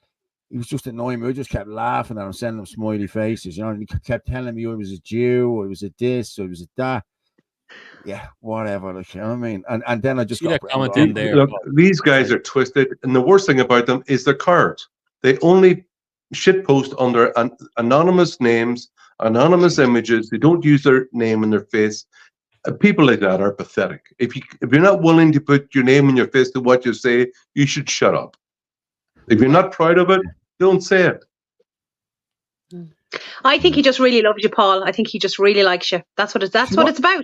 he was just annoying me. We just kept laughing at him, sending him smiley faces, you know, and he kept telling me I was a Jew, or I was a this, or I was a that. Yeah, whatever, like, you know what I mean? And then I just got comment in there. Look, these guys are twisted, and the worst thing about them is their cards. They only shitpost under anonymous names, anonymous images. They don't use their name and their face. People like that are pathetic. If you're not willing to put your name and your face to what you say, you should shut up. If you're not proud of it, don't say it. I think he just really loves you, Paul. I think he just really likes you. That's what it's about.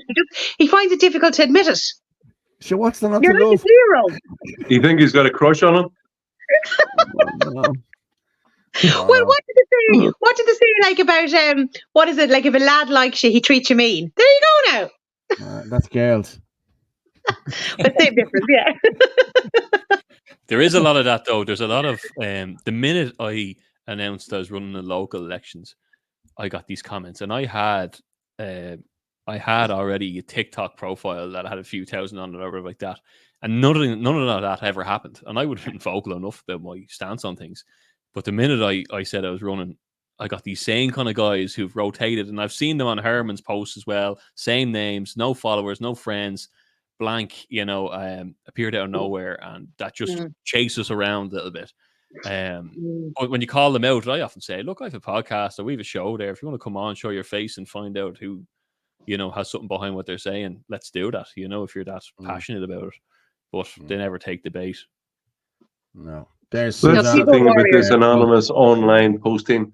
He finds it difficult to admit it. So what's the not You're to like love? a 0. You think he's got a crush on him? No. Well, what did they say? What did they say, like, about what is it, like, if a lad likes you, he treats you mean? There you go now. That's girls. But same difference, yeah. There is a lot of that, though. There's a lot of the minute I announced I was running the local elections, I got these comments, and I had already a TikTok profile that had a few thousand on it or whatever like that, and none of that ever happened. And I would have been vocal enough about my stance on things, but the minute I said I was running, I got these same kind of guys who've rotated, and I've seen them on Herman's posts as well. Same names, no followers, no friends, blank, you know, appeared out of nowhere, and that just chased us around a little bit. But when you call them out, I often say, look, I have a podcast or we have a show there. If you want to come on, show your face and find out who, you know, has something behind what they're saying, let's do that, you know, if you're that passionate about it. But they never take the bait. No. That's the thing about this anonymous online posting.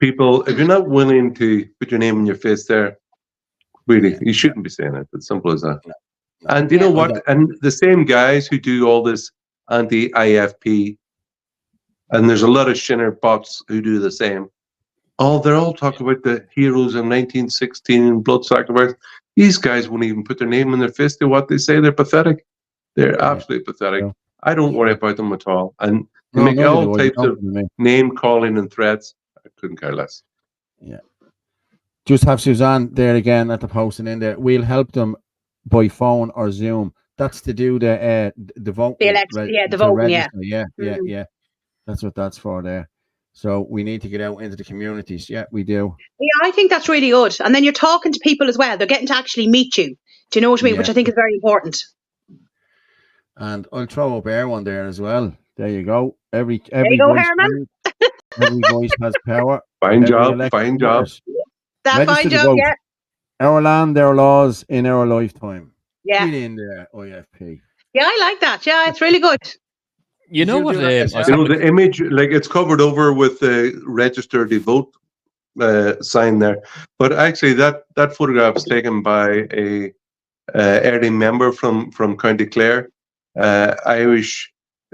People, if you're not willing to put your name in your face there, really, you shouldn't be saying it. It's simple as that. And you know what? And the same guys who do all this anti-IFP, and there's a lot of Shinner bots who do the same. They're all talking about the heroes of 1916 blood sacrifice. These guys won't even put their name in their face to what they say. They're pathetic. They're absolutely pathetic. Yeah. I don't worry about them at all. And they make all types of name calling and threats. I couldn't care less. Yeah. Just have Suzanne there again at the posting in there. We'll help them by phone or Zoom. That's to do the vote. The voting, yeah. That's what that's for there. So we need to get out into the communities. Yeah, we do. Yeah, I think that's really good. And then you're talking to people as well. They're getting to actually meet you. Do you know what I mean? Which I think is very important. And I'll throw up air one there as well. There you go. Every there you go, voice Herman. Every voice has power. Fine job. Fine job. That fine job, yeah. Our land, our laws in our lifetime. Yeah. Get in there, IFP. Yeah, I like that. Yeah, it's really good. You know what? The image, like, it's covered over with the register to vote sign there, but actually that photograph is taken by a early member from County Clare, Irish,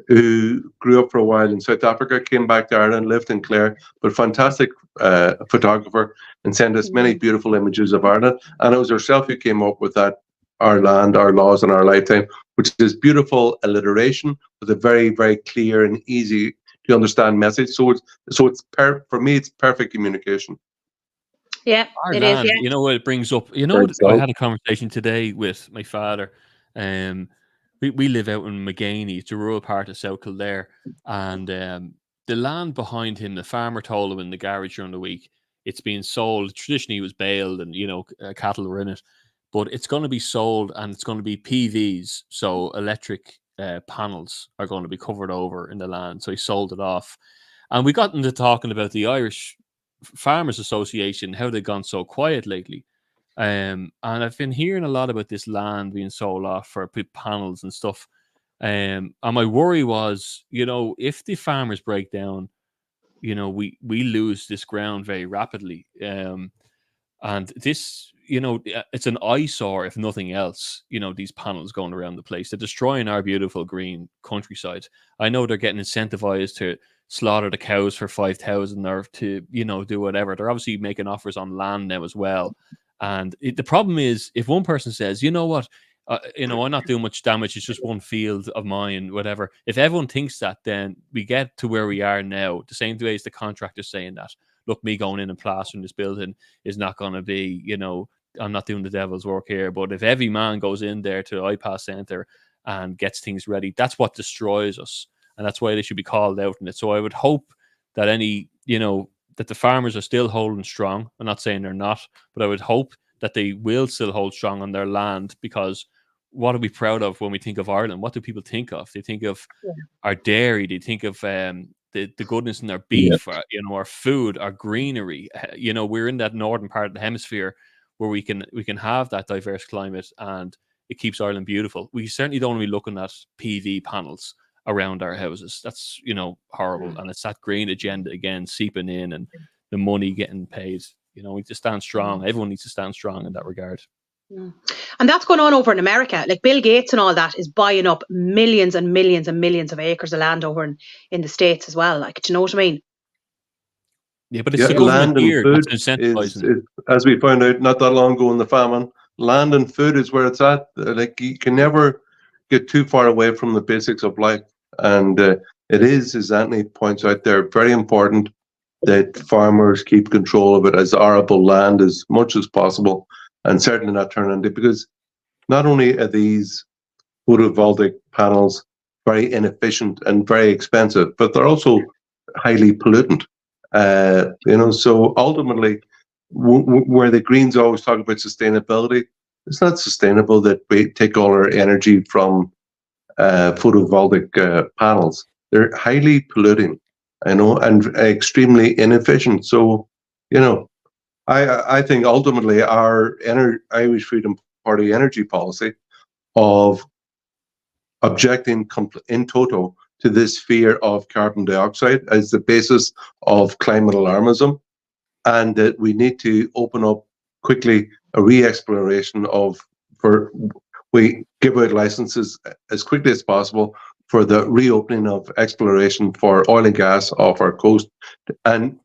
who grew up for a while in South Africa, came back to Ireland, lived in Clare, but fantastic photographer, and sent us many beautiful images of Ireland. And it was herself who came up with that, our land, our laws, and our lifetime, which is beautiful alliteration with a very, very clear and easy to understand message. So it's for me, it's perfect communication. Yeah, our it land, is. Yeah. You know what it brings up? You know, I had a conversation today with my father. We live out in McGaney. It's a rural part of South Kildare, and the land behind him, the farmer told him in the garage during the week, it's being sold. Traditionally, it was baled, and cattle were in it. But it's going to be sold, and it's going to be PVs, so electric panels are going to be covered over in the land. So he sold it off. And we got into talking about the Irish Farmers Association, how they've gone so quiet lately. And I've been hearing a lot about this land being sold off for panels and stuff. And my worry was, if the farmers break down, we lose this ground very rapidly. And this, it's an eyesore, if nothing else, these panels going around the place. They're destroying our beautiful green countryside. I know they're getting incentivized to slaughter the cows for 5,000 or to, do whatever. They're obviously making offers on land now as well. And the problem is, if one person says, you know what, I'm not doing much damage, it's just one field of mine, whatever. If everyone thinks that, then we get to where we are now. The same way as the contractor's saying that, look, me going in and plastering this building is not going to be, I'm not doing the devil's work here. But if every man goes in there to the IPAS centre and gets things ready, that's what destroys us. And that's why they should be called out in it. So I would hope that that the farmers are still holding strong. I'm not saying they're not, but I would hope that they will still hold strong on their land, because what are we proud of when we think of Ireland? What do people think of? They think of our dairy. They think of the goodness in our beef, our food, our greenery. We're in that northern part of the hemisphere where we can have that diverse climate, and it keeps Ireland beautiful. We certainly don't want to be looking at PV panels around our houses. That's horrible, and it's that green agenda again seeping in, and the money getting paid. We need to stand strong. Everyone needs to stand strong in that regard. And that's going on over in America. Like Bill Gates and all that is buying up millions and millions and millions of acres of land over in the States as well. Like, do you know what I mean? Yeah, but it's the government here that's incentivizing. As we found out not that long ago in the famine, land and food is where it's at. Like, you can never get too far away from the basics of life. And it is, as Anthony points out there, very important that farmers keep control of it as arable land as much as possible, and certainly not turn into, because not only are these photovoltaic panels very inefficient and very expensive, but they're also highly pollutant. So ultimately, where the Greens always talk about sustainability, it's not sustainable that we take all our energy from photovoltaic panels. They're highly polluting, and extremely inefficient. So, I think ultimately our Irish Freedom Party energy policy of objecting in toto to this fear of carbon dioxide as the basis of climate alarmism, and that we need to open up quickly a re-exploration we give out licenses as quickly as possible for the reopening of exploration for oil and gas off our coast, and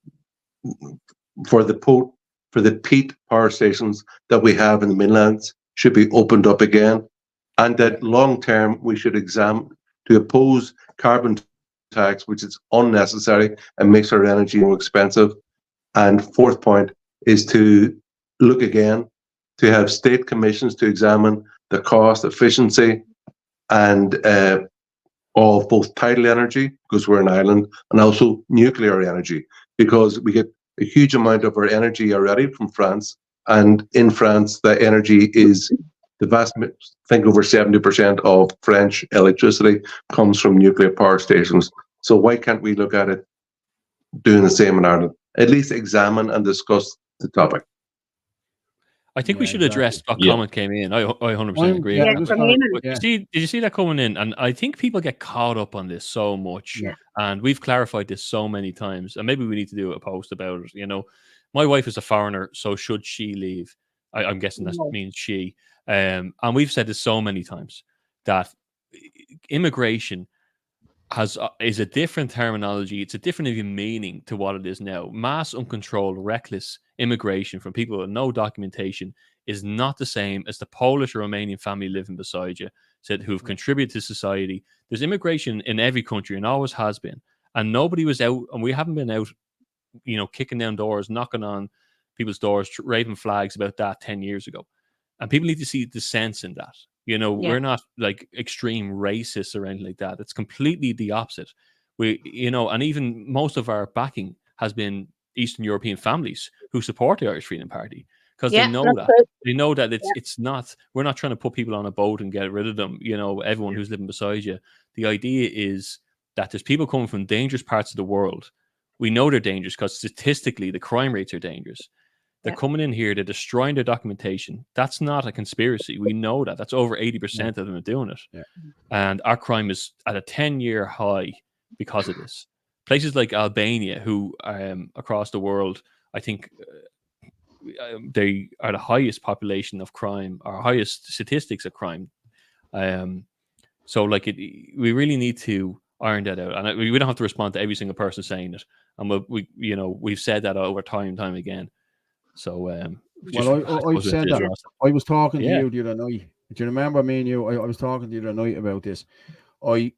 for the peat power stations that we have in the mainlands should be opened up again, and that long term we should examine to oppose carbon tax, which is unnecessary and makes our energy more expensive. And fourth point is to look again to have state commissions to examine the cost, efficiency, and of both tidal energy, because we're an island, and also nuclear energy, because we get a huge amount of our energy already from France, and in France, the energy is the vast, I think over 70% of French electricity comes from nuclear power stations. So why can't we look at it doing the same in Ireland? At least examine and discuss the topic. I think we should address what comment came in. I 100% agree. Did you see that coming in? And I think people get caught up on this so much. And we've clarified this so many times. And maybe we need to do a post about it. My wife is a foreigner, so should she leave? I'm guessing that means she. And we've said this so many times that immigration is a different terminology. It's a different even meaning to what it is now. Mass, uncontrolled, reckless immigration from people with no documentation is not the same as the Polish or Romanian family living beside you, who've contributed to society. There's immigration in every country and always has been. And nobody was out, and we haven't been out, kicking down doors, knocking on people's doors, waving flags about that 10 years ago. And people need to see the sense in that. We're not like extreme racists or anything like that. It's completely the opposite. And even most of our backing has been Eastern European families who support the Irish Freedom Party, because Yeah, they know that's that. it. They know that it's not. We're not trying to put people on a boat and get rid of them. You know, everyone who's living beside you. The idea is that there's people coming from dangerous parts of the world. We know they're dangerous because statistically the crime rates are dangerous. They're coming in here, they're destroying their documentation. That's not a conspiracy. We know that. That's over 80% of them are doing it. Yeah. And our crime is at a 10-year high because of this. Places like Albania, who across the world, I think they are the highest population of crime, or highest statistics of crime. So like we really need to iron that out. And we don't have to respond to every single person saying it. And we've said that over time and time again. So, well, I've said that. I was talking to you the other night. Do you remember me and you? I was talking to you the other night about this. I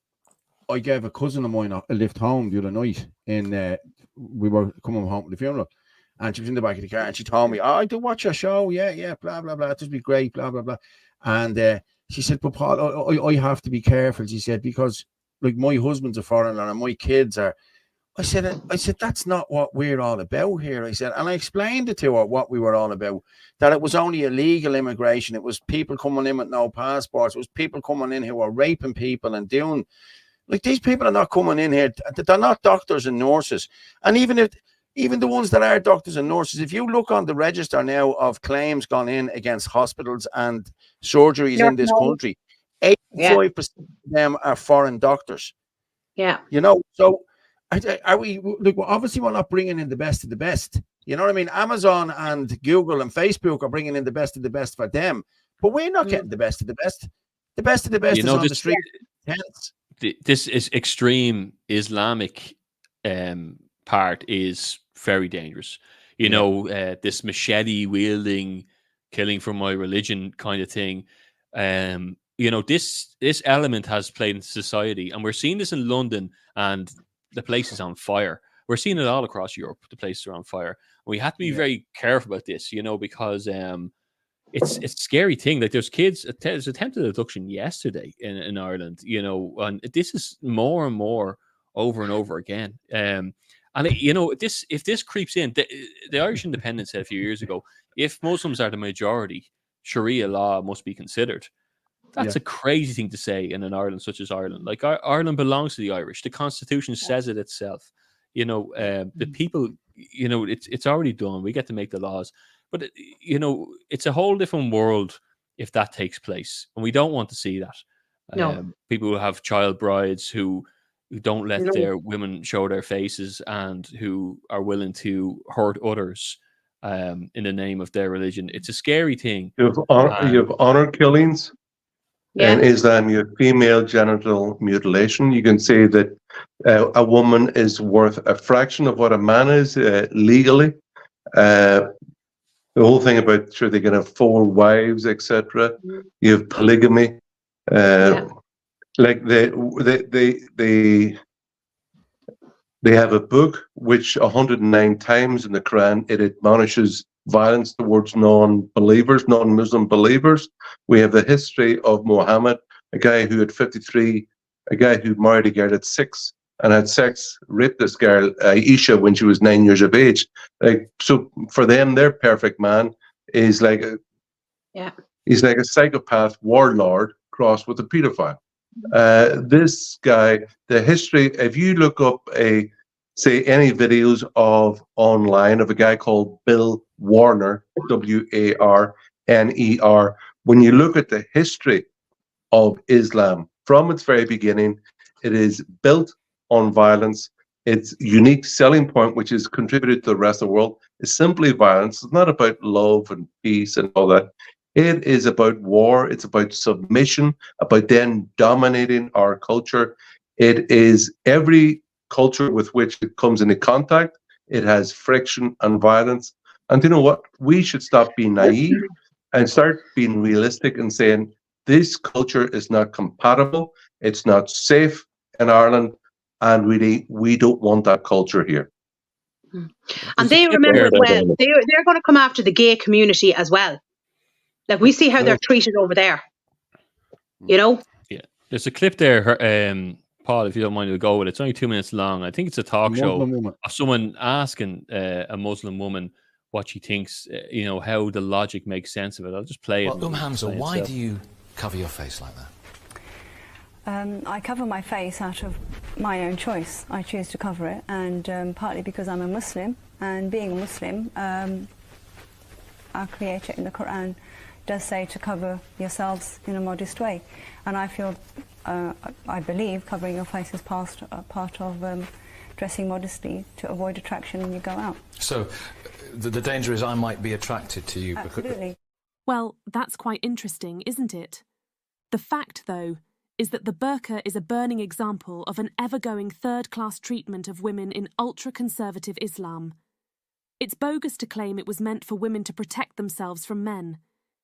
gave a cousin of mine a lift home the other night. We were coming home from the funeral, and she was in the back of the car, and she told me, "Oh, I do watch your show. Yeah, blah blah blah. This would be great, blah blah blah." And she said, "But Paul, I have to be careful." She said, "Because like my husband's a foreigner and my kids are." I said, that's not what we're all about here. I said, and I explained it to her what we were all about, that it was only illegal immigration. It was people coming in with no passports. It was people coming in who were raping people and doing, like, these people are not coming in here. They're not doctors and nurses. And even the ones that are doctors and nurses, if you look on the register now of claims gone in against hospitals and surgeries in this country, 85% of them are foreign doctors. Yeah. You know, so are we, look, obviously we're not bringing in the best of the best. You know what I mean? Amazon and Google and Facebook are bringing in the best of the best for them, but we're not getting the best of the best. The best of the best is on the street. This is extreme Islamic part is very dangerous. You know, this machete wielding, killing for my religion kind of thing. You know, this element has played in society, and we're seeing this in London, and the place is on fire. We're seeing it all across Europe. The places are on fire. We have to be very careful about this, you know, because it's a scary thing. Like there's attempted abduction yesterday in Ireland, you know, and this is more and more over and over again. And you know, if this creeps in, the Irish Independent said a few years ago, if Muslims are the majority, Sharia law must be considered. That's a crazy thing to say in an Ireland such as Ireland. Like Ireland belongs to the Irish. The Constitution says it itself. You know, the people, you know, it's already done. We get to make the laws. But, you know, it's a whole different world if that takes place. And we don't want to see that. No. People who have child brides who don't let their women show their faces and who are willing to hurt others in the name of their religion. It's a scary thing. You have honor killings. In Islam, you have female genital mutilation. You can say that a woman is worth a fraction of what a man is legally. The whole thing about they can have 4 wives, etc. You have polygamy. Like they have a book which 109 times in the Quran it admonishes violence towards non-believers, non-Muslim believers. We have the history of Muhammad, a guy who at 53, a guy who married a girl at 6 and had sex, raped this girl, Aisha, when she was 9 years of age. Like, so for them, their perfect man is like he's like a psychopath warlord crossed with a pedophile. This guy, the history, if you look up say any videos of online of a guy called Bill Warner, Warner, when you look at the history of Islam from its very beginning, it is built on violence. Its unique selling point, which is contributed to the rest of the world, is simply violence. It's not about love and peace and all that. It is about war. It's about submission, about then dominating our culture. It is every culture with which it comes into contact. It has friction and violence. And you know what? We should stop being naive and start being realistic and saying this culture is not compatible. It's not safe in Ireland. And really, we don't want that culture here. And they remember as well, they're going to come after the gay community as well. Like we see how they're treated over there. You know? Yeah. There's a clip there, Paul, if you don't mind, we'll go with it. It's only 2 minutes long. I think it's a talk show of someone asking a Muslim woman what she thinks, how the logic makes sense of it. I'll just play it. Well, Hamza, why do you cover your face like that? I cover my face out of my own choice. I choose to cover it, and partly because I'm a Muslim, and being a Muslim, our Creator in the Quran does say to cover yourselves in a modest way, and I feel, I believe, covering your face is part of dressing modestly to avoid attraction when you go out. So, the danger is I might be attracted to you. Absolutely. Well, that's quite interesting, isn't it? The fact, though, is that the burqa is a burning example of an ever-going third-class treatment of women in ultra-conservative Islam. It's bogus to claim it was meant for women to protect themselves from men.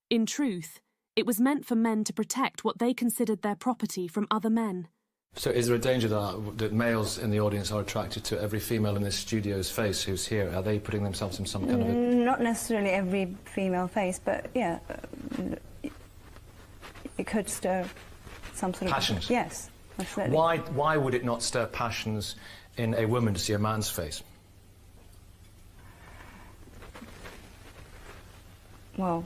In truth, it was meant for men to protect what they considered their property from other men. So is there a danger that males in the audience are attracted to every female in this studio's face who's here? Are they putting themselves in some kind of a... Not necessarily every female face, but yeah, it could stir some sort of... Passions? Yes, absolutely. Why would it not stir passions in a woman to see a man's face? Well...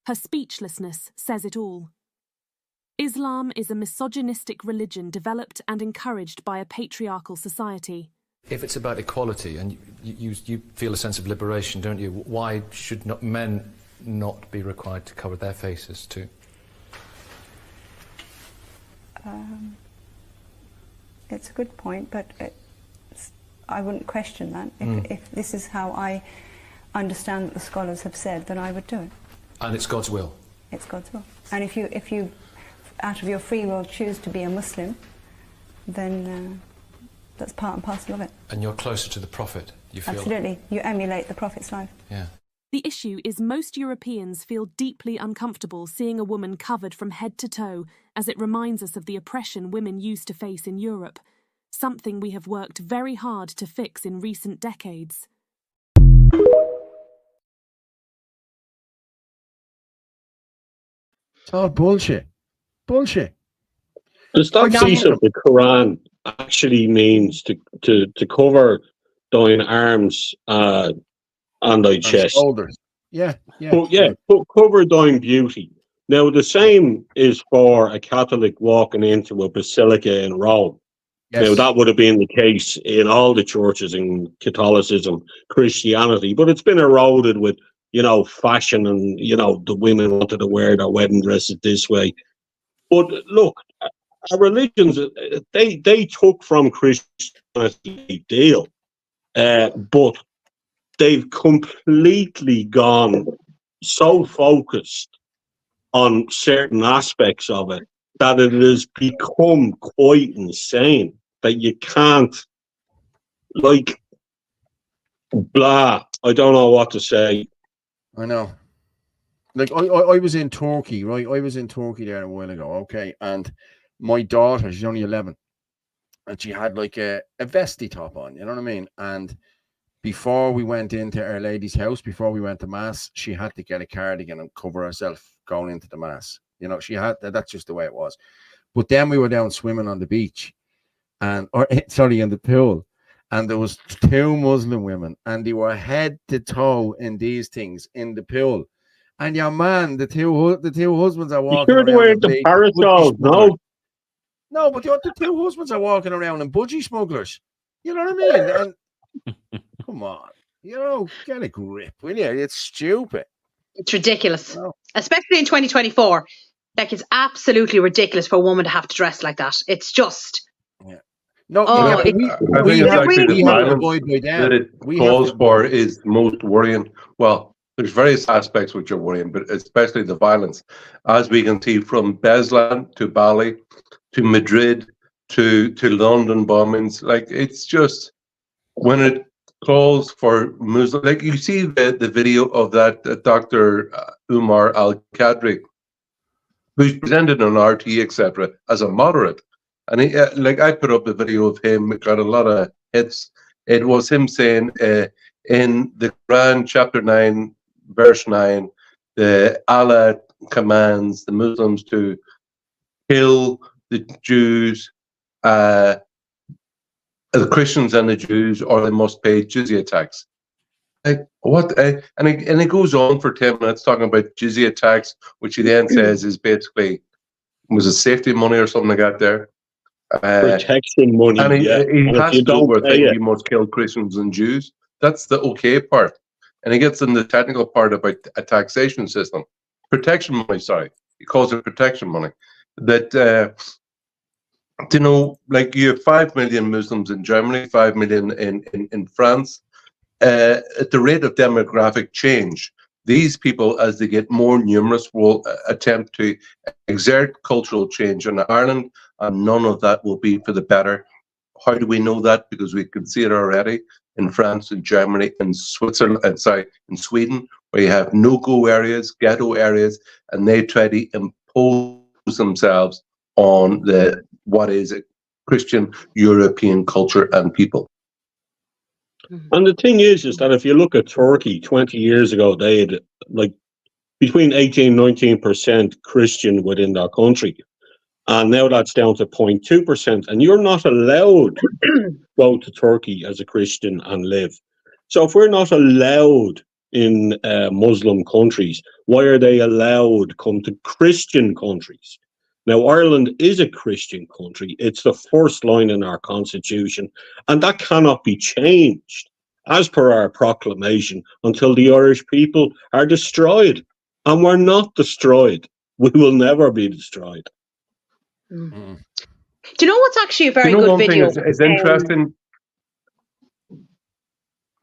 Her speechlessness says it all. Islam is a misogynistic religion developed and encouraged by a patriarchal society. If it's about equality, and you feel a sense of liberation, don't you? Why should men not be required to cover their faces too? It's a good point, but I wouldn't question that. If this is how I understand that the scholars have said, then I would do it. And it's God's will? It's God's will. And if you out of your free will choose to be a Muslim, then that's part and parcel of it. And you're closer to the Prophet, you feel? Absolutely. You emulate the Prophet's life. Yeah. The issue is most Europeans feel deeply uncomfortable seeing a woman covered from head to toe, as it reminds us of the oppression women used to face in Europe, something we have worked very hard to fix in recent decades. It's all bullshit. Bullshit. Does that piece of the Quran actually means to cover thine arms and thy chest? Shoulders. Yeah. But cover thine beauty. Now, the same is for a Catholic walking into a basilica in Rome. Yes. Now, that would have been the case in all the churches in Catholicism, Christianity, but it's been eroded with, fashion and, the women wanted to wear their wedding dresses this way. But look, our religions, they took from Christianity a deal, but they've completely gone so focused on certain aspects of it that it has become quite insane that you can't, blah, I don't know what to say. I know. I was in Turkey, right? I was in Turkey there a while ago, okay? And my daughter, she's only 11, and she had a vesty top on, you know what I mean? And before we went into Our Lady's house, before we went to Mass, she had to get a cardigan and cover herself going into the Mass. She had that's just the way it was. But then we were down swimming on the beach, in the pool. And there was 2 Muslim women, and they were head to toe in these things in the pool. And your man, the two husbands are walking around. You're wearing the parasols, no? No, but the 2 husbands are walking around in budgie smugglers. You know what I mean? And come on, get a grip, will you? It's stupid. It's ridiculous, especially in 2024. It's absolutely ridiculous for a woman to have to dress like that. It's just. Yeah. No, I think it's actually the violence that it calls for is most worrying. Well, there's various aspects which are worrying, but especially the violence, as we can see from Beslan to Bali to Madrid to London bombings. It's just when it calls for Muslim, you see the video of that Dr. Umar Al-Qadri, who's presented on RT, etc., as a moderate. And he, I put up the video of him, it got a lot of hits. It was him saying in the Quran, chapter 9, verse 9, Allah commands the Muslims to kill the Jews, the Christians and the Jews, or they must pay jizya tax. And it goes on for 10 minutes talking about jizya tax, which he then says is basically, was it safety money or something like that there? Protection money, and he and if you passes don't over pay thinking it, you must kill Christians and Jews. That's the okay part. And he gets in the technical part about a taxation system. Protection money, sorry. He calls it protection money. That, you know, like you have 5 million Muslims in Germany, 5 million in France. At the rate of demographic change, these people, as they get more numerous, will attempt to exert cultural change in Ireland, and none of that will be for the better. How do we know that? Because we can see it already in France, in Germany, in Switzerland, in Sweden, where you have no-go areas, ghetto areas, and they try to impose themselves on what is a Christian European culture and people. And the thing is that if you look at Turkey 20 years ago, they had like between 18 and 19% Christian within their country. And now that's down to 0.2%. And you're not allowed to go to Turkey as a Christian and live. So if we're not allowed in Muslim countries, why are they allowed to come to Christian countries? Now, Ireland is a Christian country. It's the first line in our constitution, and that cannot be changed as per our proclamation until the Irish people are destroyed. And we're not destroyed. We will never be destroyed. Do you know what's actually a very good one video? thing is interesting.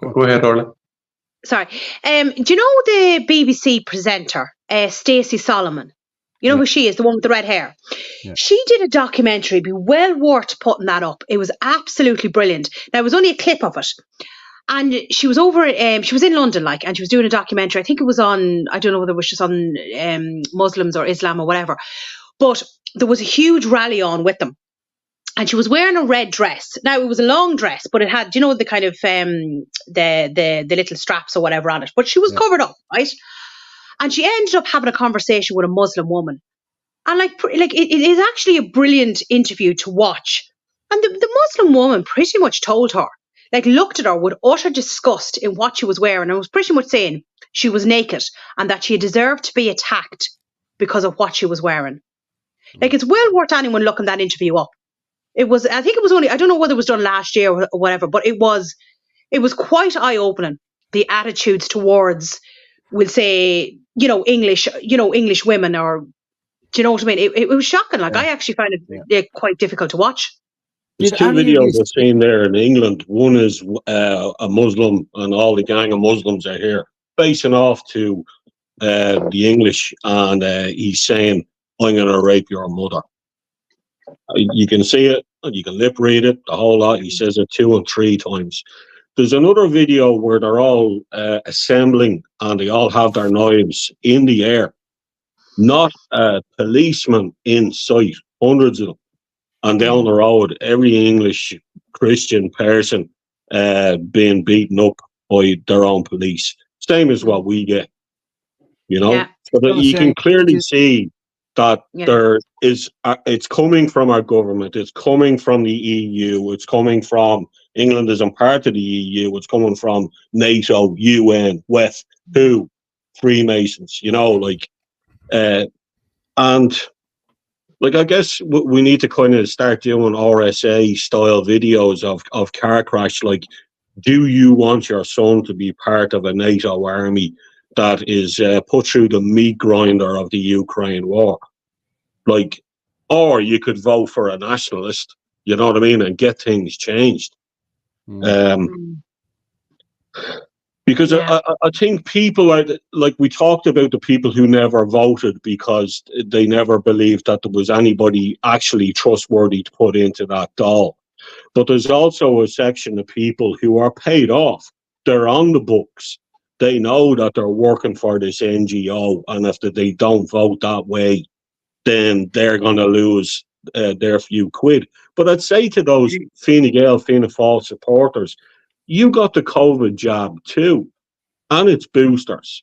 Go ahead, Orla. Sorry. Do you know the BBC presenter, Stacey Solomon? You know who she is, the one with the red hair? Yeah. She did a documentary. It'd be well worth putting that up. It was absolutely brilliant. Now, it was only a clip of it. And she was over, she was in London, and she was doing a documentary. I think it was on, I don't know whether it was just on Muslims or Islam or whatever. But there was a huge rally on with them. And she was wearing a red dress. Now, it was a long dress, but it had, you know, the kind of, the little straps or whatever on it. But she was covered up, right? And she ended up having a conversation with a Muslim woman. And it is actually a brilliant interview to watch. And the Muslim woman pretty much told her, looked at her with utter disgust in what she was wearing, and was pretty much saying she was naked and that she deserved to be attacked because of what she was wearing. It's well worth anyone looking that interview up. It was, I think it was only, I don't know whether it was done last year or whatever, but it was quite eye-opening, the attitudes towards, we'll say, English women, or, do you know what I mean? It was shocking. I actually found it quite difficult to watch. There's two videos I've seen there in England. One is a Muslim, and all the gang of Muslims are here, facing off to the English, and he's saying, "I'm going to rape your mother." You can see it, and you can lip read it, the whole lot. He says it 2 and 3 times. There's another video where they're all assembling, and they all have their knives in the air. Not a policeman in sight, hundreds of them. And down the road, every English Christian person being beaten up by their own police. Same as what we get, you know? Yeah. So that you can clearly see that there is, it's coming from our government, it's coming from the EU, it's coming from, England isn't part of the EU, it's coming from NATO, UN, WEF, WHO, Freemasons, you know, and I guess we need to kind of start doing RSA style videos of car crash. Do you want your son to be part of a NATO army that is put through the meat grinder of the Ukraine war? Or you could vote for a nationalist, you know what I mean, and get things changed. Because I think people are, we talked about the people who never voted because they never believed that there was anybody actually trustworthy to put into that doll. But there's also a section of people who are paid off. They're on the books. They know that they're working for this NGO, and if they don't vote that way, then they're going to lose their few quid. But I'd say to those Fine Gael, Fianna Fáil supporters, you got the COVID jab too, and it's boosters.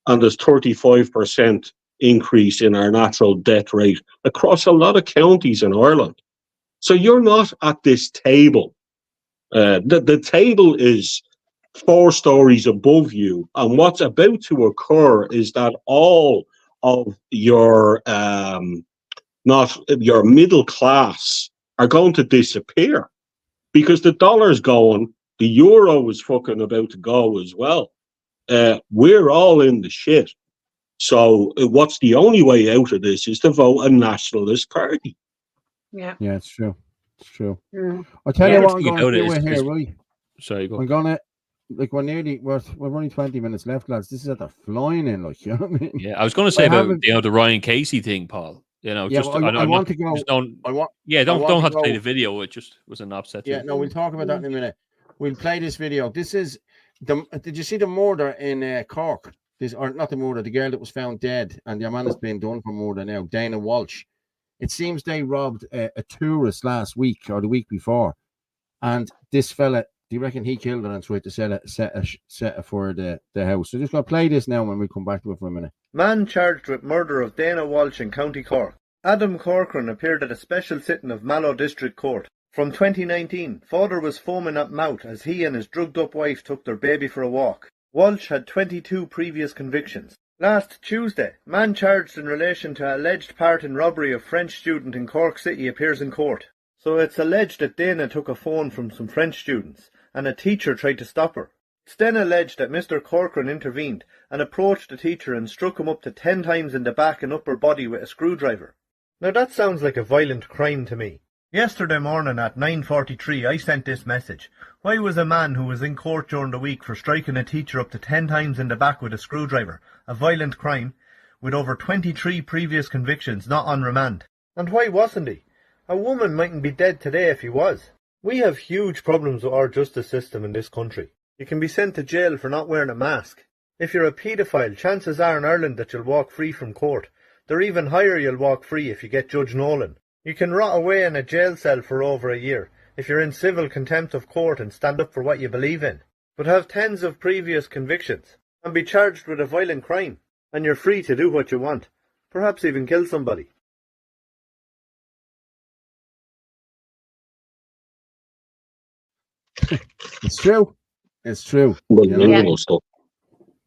And there's 35% increase in our natural death rate across a lot of counties in Ireland. So you're not at this table. The table is 4 stories above you. And what's about to occur is that all of your not your middle class are going to disappear because the dollar's going, the euro is fucking about to go as well. We're all in the shit. So what's the only way out of this is to vote a nationalist party. Yeah. Yeah, it's true. It's true. Mm. I'll tell you what I'm Thing going to about do it here, is- right? Sorry, go. I'm gonna we're only 20 minutes left, lads. This is at the flying in, like, you know what I mean? Yeah, I was going to say about haven't- the Ryan Casey thing, Paul. You know, Yeah, just but I want to go. Just don't. I want. Yeah, I don't want to have to play go- the video. It just was an upset. Yeah, no, we'll talk about that in a minute. We'll play this video. This is the. Did you see the murder in Cork? This, or not the murder, the girl that was found dead, and the man has been done for murder now. Dana Walsh. It seems they robbed a tourist last week or the week before, and this fella. Do you reckon he killed her and tried to set her for the house? So just gonna play this now when we come back to it for a minute. Man charged with murder of Dana Walsh in County Cork. Adam Corcoran appeared at a special sitting of Mallow District Court. From 2019, father was foaming at mouth as he and his drugged-up wife took their baby for a walk. Walsh had 22 previous convictions. Last Tuesday, man charged in relation to alleged part in robbery of French student in Cork City appears in court. So it's alleged that Dana took a phone from some French students, and a teacher tried to stop her. It's then alleged that Mr. Corcoran intervened and approached the teacher and struck him up to 10 times in the back and upper body with a screwdriver. Now that sounds like a violent crime to me. Yesterday morning at 9:43 I sent this message. Why was a man who was in court during the week for striking a teacher up to 10 times in the back with a screwdriver a violent crime, with over 23 previous convictions not on remand? And why wasn't he? A woman mightn't be dead today if he was. We have huge problems with our justice system in this country. You can be sent to jail for not wearing a mask. If you're a paedophile, chances are in Ireland that you'll walk free from court. They're even higher you'll walk free if you get Judge Nolan. You can rot away in a jail cell for over a year if you're in civil contempt of court and stand up for what you believe in, but have tens of previous convictions and be charged with a violent crime, and you're free to do what you want, perhaps even kill somebody. It's true. It's true.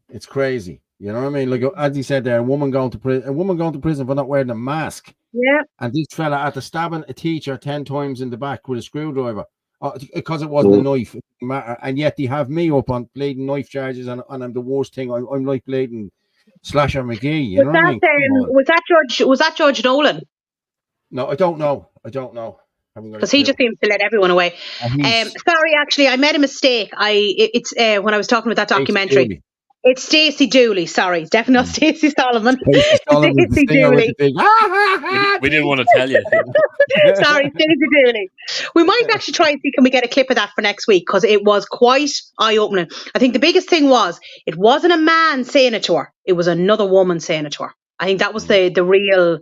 It's crazy. You know what I mean? Like as he said there, a woman going to prison for not wearing a mask. Yeah. And this fella after stabbing a teacher 10 times in the back with a screwdriver because it wasn't a knife. And yet they have me up on bleeding knife charges, and I'm the worst thing. I'm like bleeding Slasher McGee. You know what I mean? Was that Judge Nolan? No, I don't know. Because he just seems to let everyone away. Sorry, actually, I made a mistake. It's when I was talking about that documentary. It's Stacey Dooley. Sorry, definitely not Stacey Solomon. Stacey Dooley. We didn't want to tell you. Sorry, Stacey Dooley. We might actually try and see can we get a clip of that for next week, because it was quite eye-opening. I think the biggest thing was it wasn't a man saying it to her; it was another woman saying it to her. I think that was the real,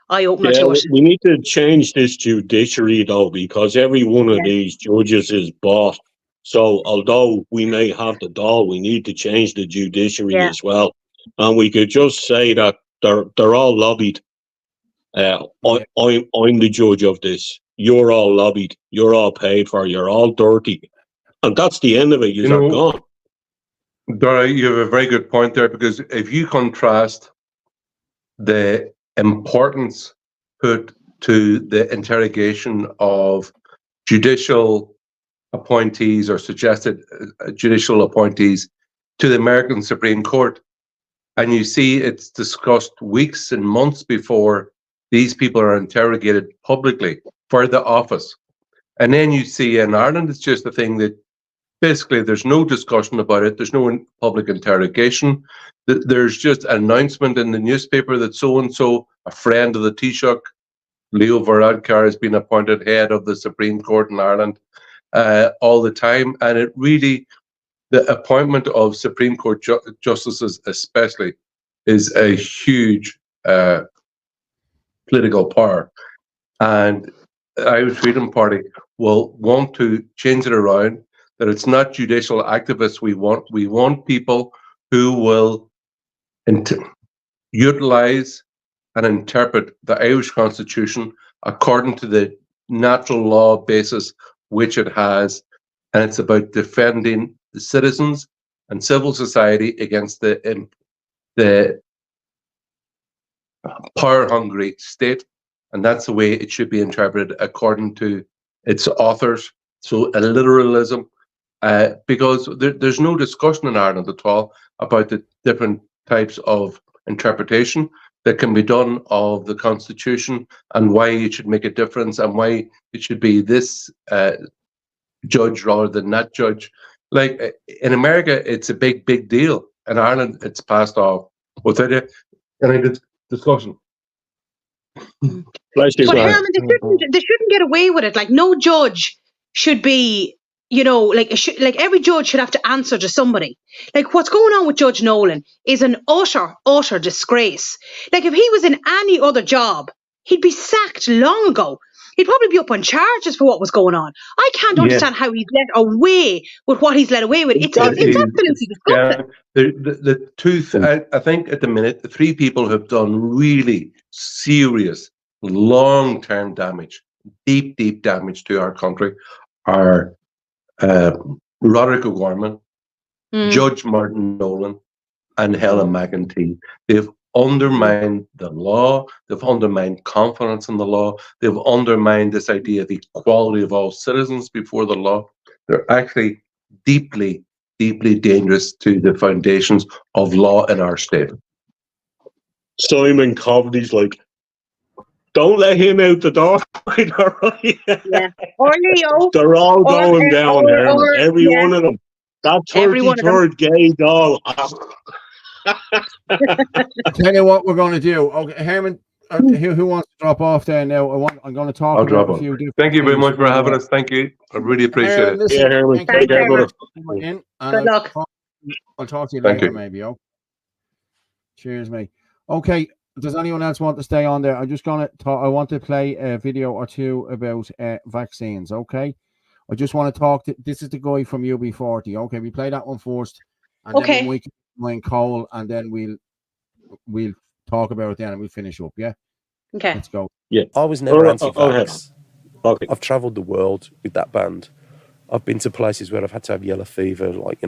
eye-opener to it. We need to change this judiciary though, because every one of these judges is bought. So although we may have the doll, we need to change the judiciary as well. And we could just say that they're all lobbied. I'm the judge of this. You're all lobbied. You're all paid for. You're all dirty. And that's the end of it. You're gone. Dara, you have a very good point there, because if you contrast the importance put to the interrogation of judicial appointees or suggested judicial appointees to the American Supreme Court, and you see it's discussed weeks and months before these people are interrogated publicly for the office. And then you see in Ireland, it's just a thing that basically there's no discussion about it. There's no public interrogation. There's just an announcement in the newspaper that so-and-so, a friend of the Taoiseach, Leo Varadkar, has been appointed head of the Supreme Court in Ireland all the time. And it really, the appointment of Supreme Court justices especially is a huge political power. And the Irish Freedom Party will want to change it around, that it's not judicial activists we want. We want people who will utilize and interpret the Irish Constitution according to the natural law basis which it has and it's about defending the citizens and civil society against the power-hungry state, and that's the way it should be interpreted according to its authors. So a literalism, because there's no discussion in Ireland at all about the different types of interpretation that can be done of the Constitution and why it should make a difference and why it should be this judge rather than that judge. Like in America, it's a big deal. In Ireland, it's passed off without any discussion. But Herman, they shouldn't get away with it. Like, no judge should be, like every judge should have to answer to somebody. Like, what's going on with Judge Nolan is an utter disgrace. Like, if he was in any other job, he'd be sacked long ago. He'd probably be up on charges for what was going on. I can't understand how he's let away with what he's let away with. It's absolutely disgusting. The truth, I think at the minute, the three people who have done really serious, long-term damage, deep damage to our country are Roderick O'Gorman, Judge Martin Nolan, and Helen McEntee. They've undermined the law, they've undermined confidence in the law, they've undermined this idea of equality of all citizens before the law. They're actually deeply dangerous to the foundations of law in our state. Simon Coveney's like, don't let him out the door. Yeah. Or Leo. They're all going down, Herman. Every one of them. That 33rd gay doll. Tell you what we're going to do. Okay, Herman, who wants to drop off there now? I'm going to talk about a few different Thank you very things. much for having us. Thank you. I really appreciate it. Listen, Yeah, Herman. Take care, brother. Good luck. I'll talk to you Thank later, you. maybe. Oh, cheers, mate. Okay. Does anyone else want to stay on there? I'm just going to talk. I want to play a video or two about vaccines. Okay. I just want to talk to. This is the guy from UB40. Okay. We play that one first. And then we can Cole, and then we'll talk about it then and we'll finish up. Yeah. Okay. Let's go. Yeah. I was never anti-vax. I've travelled the world with that band. I've been to places where I've had to have yellow fever, like,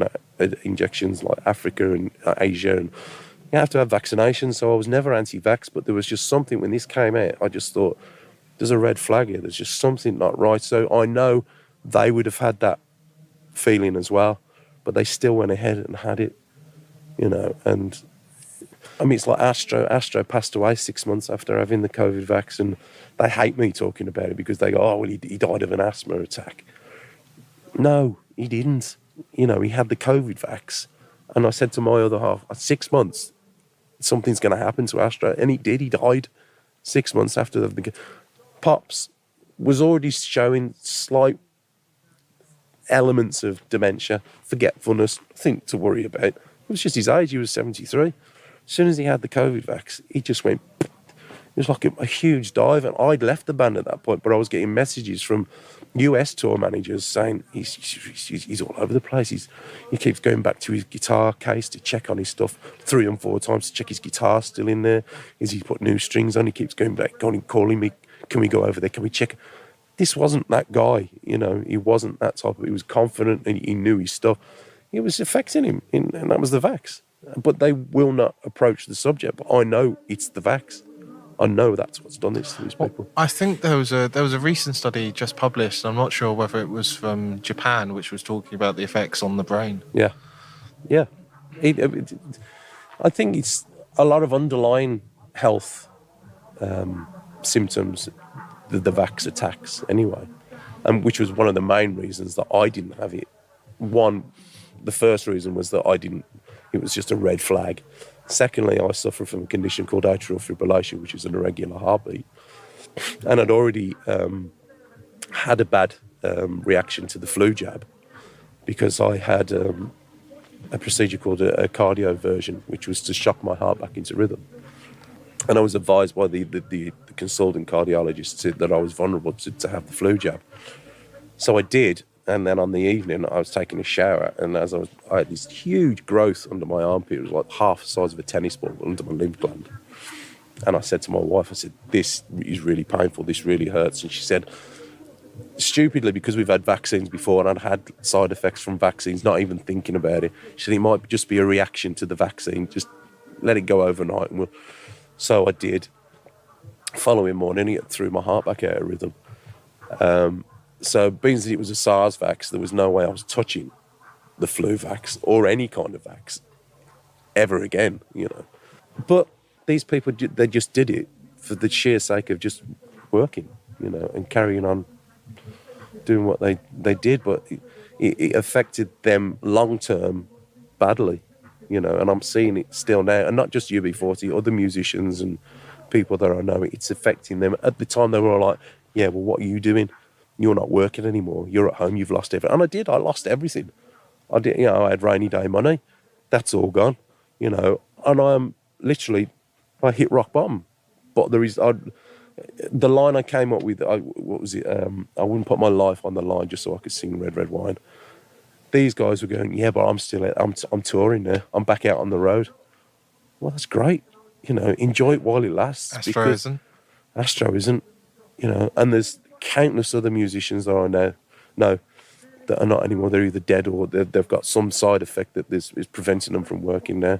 injections like Africa and Asia, and you have to have vaccinations. So I was never anti-vax, but there was just something when this came out, I just thought, there's a red flag here. There's just something not right. So I know they would have had that feeling as well, but they still went ahead and had it, and I mean, it's like Astro passed away 6 months after having the COVID vax, and they hate me talking about it because they go, oh, well, he died of an asthma attack. No, he didn't. He had the COVID vax. And I said to my other half, 6 months, something's going to happen to Astro. And he did. He died 6 months after the Pops was already showing slight elements of dementia, forgetfulness, nothing to worry about. It was just his age. He was 73. As soon as he had the COVID vax, he just went, it was like a huge dive. And I'd left the band at that point, but I was getting messages from US tour managers saying he's all over the place. He keeps going back to his guitar case to check on his stuff 3 and 4 times to check his guitar still in there. Is he put new strings on? He keeps going back, calling me. Can we go over there? Can we check? This wasn't that guy, He wasn't that type of. He was confident and he knew his stuff. It was affecting him, and that was the vax. But they will not approach the subject. But I know it's the vax. I know that's what's done this to these people. Well, I think there was a recent study just published. I'm not sure whether it was from Japan, which was talking about the effects on the brain. Yeah. I think it's a lot of underlying health symptoms, the vax attacks anyway, and which was one of the main reasons that I didn't have it. The first reason was that I didn't. It was just a red flag. Secondly, I suffer from a condition called atrial fibrillation, which is an irregular heartbeat. And I'd already had a bad reaction to the flu jab because I had a procedure called a cardioversion, which was to shock my heart back into rhythm. And I was advised by the consultant cardiologist that I was vulnerable to have the flu jab. So I did. And then on the evening, I was taking a shower, and I had this huge growth under my armpit. It was like half the size of a tennis ball under my lymph gland. And I said to my wife, I said, this is really painful. This really hurts. And she said, stupidly, because we've had vaccines before and I'd had side effects from vaccines, not even thinking about it, she said it might just be a reaction to the vaccine, just let it go overnight. And so I did. Following morning, it threw my heart back out of rhythm. So being that it was a SARS vax, there was no way I was touching the flu vax or any kind of vax ever again, you know. But these people, they just did it for the sheer sake of just working, you know, and carrying on doing what they did. But it affected them long term badly, you know, and I'm seeing it still now. And not just UB40, other musicians and people that I know, it's affecting them. At the time, they were all like, yeah, well, what are you doing? You're not working anymore. You're at home. You've lost everything. And I lost everything. I did, you know, I had rainy day money. That's all gone, you know. And I'm literally, I hit rock bottom. But there is, the line I came up with, what was it? I wouldn't put my life on the line just so I could sing Red, Red Wine. These guys were going, yeah, but I'm touring now. I'm back out on the road. Well, that's great. You know, enjoy it while it lasts. Astro isn't, you know, and there's countless other musicians that I know that are not anymore. They're either dead or they've got some side effect that is preventing them from working now.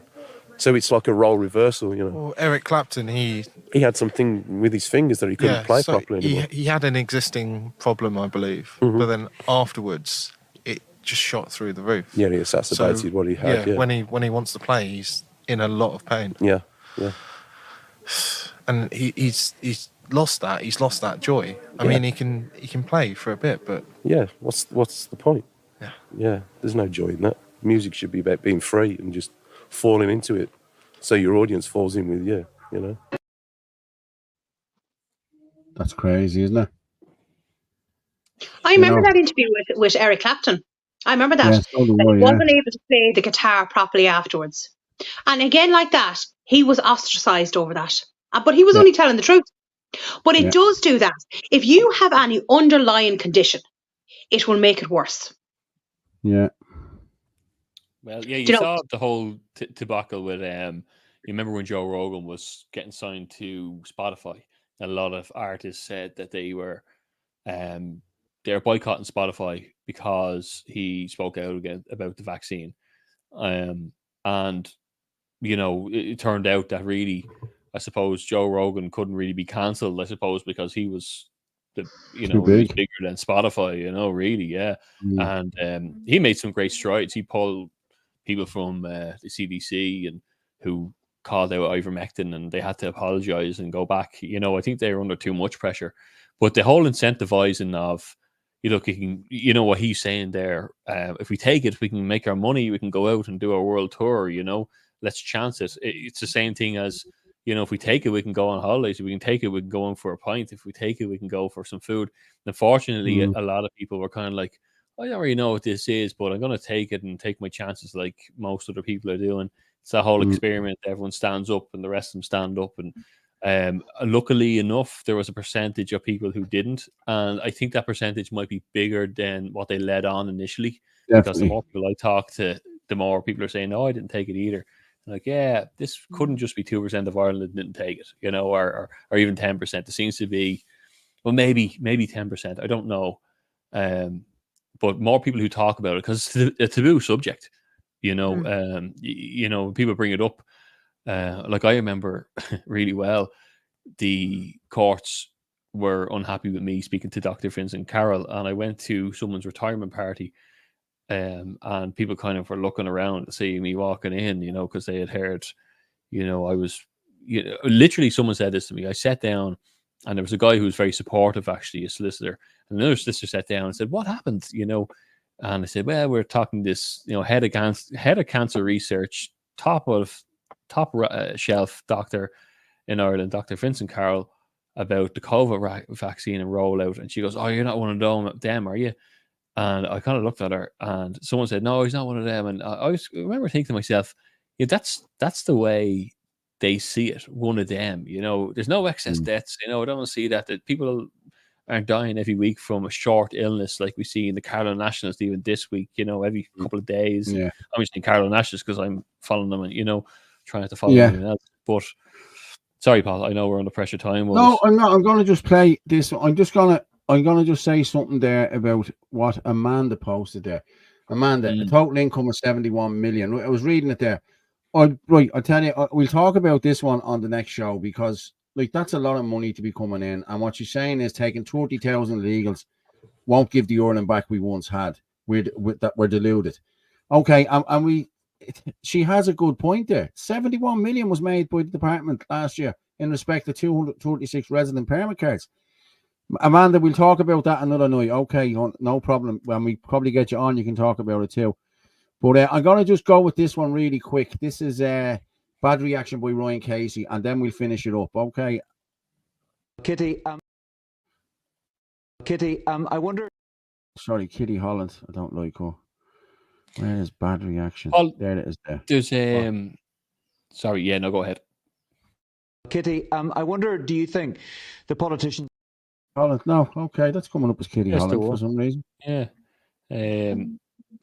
So it's like a role reversal, you know. Well, Eric Clapton, he had something with his fingers that he couldn't play properly anymore. He had an existing problem, I believe, but then afterwards it just shot through the roof. Yeah, he exacerbated what he had. Yeah, when he wants to play, he's in a lot of pain. Yeah. And he's lost that. He's lost that joy. I mean, he can play for a bit, but yeah, what's the point? Yeah, there's no joy in that. Music should be about being free and just falling into it, so your audience falls in with you. You know, that's crazy, isn't it? I remember that interview with Eric Clapton. I remember that. Yeah, so he wasn't able to play the guitar properly afterwards. And again, like that, he was ostracized over that. But he was only telling the truth. But it does do that. If you have any underlying condition, it will make it worse. Yeah. Well, yeah, you saw the whole debacle with, you remember when Joe Rogan was getting signed to Spotify? A lot of artists said that they were boycotting Spotify because he spoke out again about the vaccine. And, you know, it turned out that really, I suppose, Joe Rogan couldn't really be cancelled, I suppose, because he was, he was bigger than Spotify, you know, really, yeah. And he made some great strides. He pulled people from the CDC and who called out ivermectin, and they had to apologize and go back. You know, I think they were under too much pressure. But the whole incentivizing of, you know what he's saying there, if we take it, we can make our money, we can go out and do our world tour, you know, let's chance it. It's the same thing as, you know, if we take it, we can go on holidays. If we can take it, we can go in for a pint. If we take it, we can go for some food. Unfortunately, a lot of people were kind of like, I don't really know what this is, but I'm going to take it and take my chances like most other people are doing. It's a whole experiment. Everyone stands up and the rest of them stand up. And luckily enough, there was a percentage of people who didn't. And I think that percentage might be bigger than what they led on initially. Definitely. Because the more people I talk to, the more people are saying, no, I didn't take it either. Like, yeah, this couldn't just be 2% of Ireland didn't take it, you know, or even 10%. There seems to be, well, maybe 10%. I don't know. But more people who talk about it, because it's a taboo subject, you know. You know, people bring it up. Like I remember really well, the courts were unhappy with me speaking to Dr. Vincent Carroll, and I went to someone's retirement party. And people kind of were looking around to see me walking in, you know, because they had heard, you know, I was, you know, literally someone said this to me. I sat down and there was a guy who was very supportive, actually, a solicitor. And another solicitor sat down and said, what happened, you know? And I said, well, we're talking this, you know, head of cancer research, top shelf doctor in Ireland, Dr. Vincent Carroll, about the COVID vaccine and rollout. And she goes, oh, you're not one of them, are you? And I kind of looked at her, and someone said, "No, he's not one of them." And I remember thinking to myself, "Yeah, that's the way they see it. One of them, you know. There's no excess deaths, you know. I don't see that people aren't dying every week from a short illness like we see in the Carlow Nationalist even this week. You know, every couple of days. Yeah. I'm just in Carlow Nationalist because I'm following them, and you know, trying to follow them else. But sorry, Paul, I know we're under pressure time. No, I'm not. I'm going to just play this. I'm just going to I'm going to just say something there about what Amanda posted there. Amanda, a total income of 71 million. I was reading it there. Right, I'll tell you, we'll talk about this one on the next show because, like, that's a lot of money to be coming in. And what she's saying is taking 30,000 illegals won't give the earning back we once had. That we're deluded. Okay, she has a good point there. 71 million was made by the department last year in respect to 236 resident permit cards. Amanda, we'll talk about that another night. Okay, no problem. When we probably get you on, you can talk about it too. But I'm going to just go with this one really quick. This is a bad reaction by Ryan Casey, and then we'll finish it up. Okay. Kitty, I wonder. Sorry, Kitty Holland. I don't like her. Where is bad reaction? There it is. There's Sorry, yeah, no, go ahead. Kitty, I wonder. Do you think the politicians? Holland, no, okay, that's coming up as Kitty Holland for some reason. Yeah.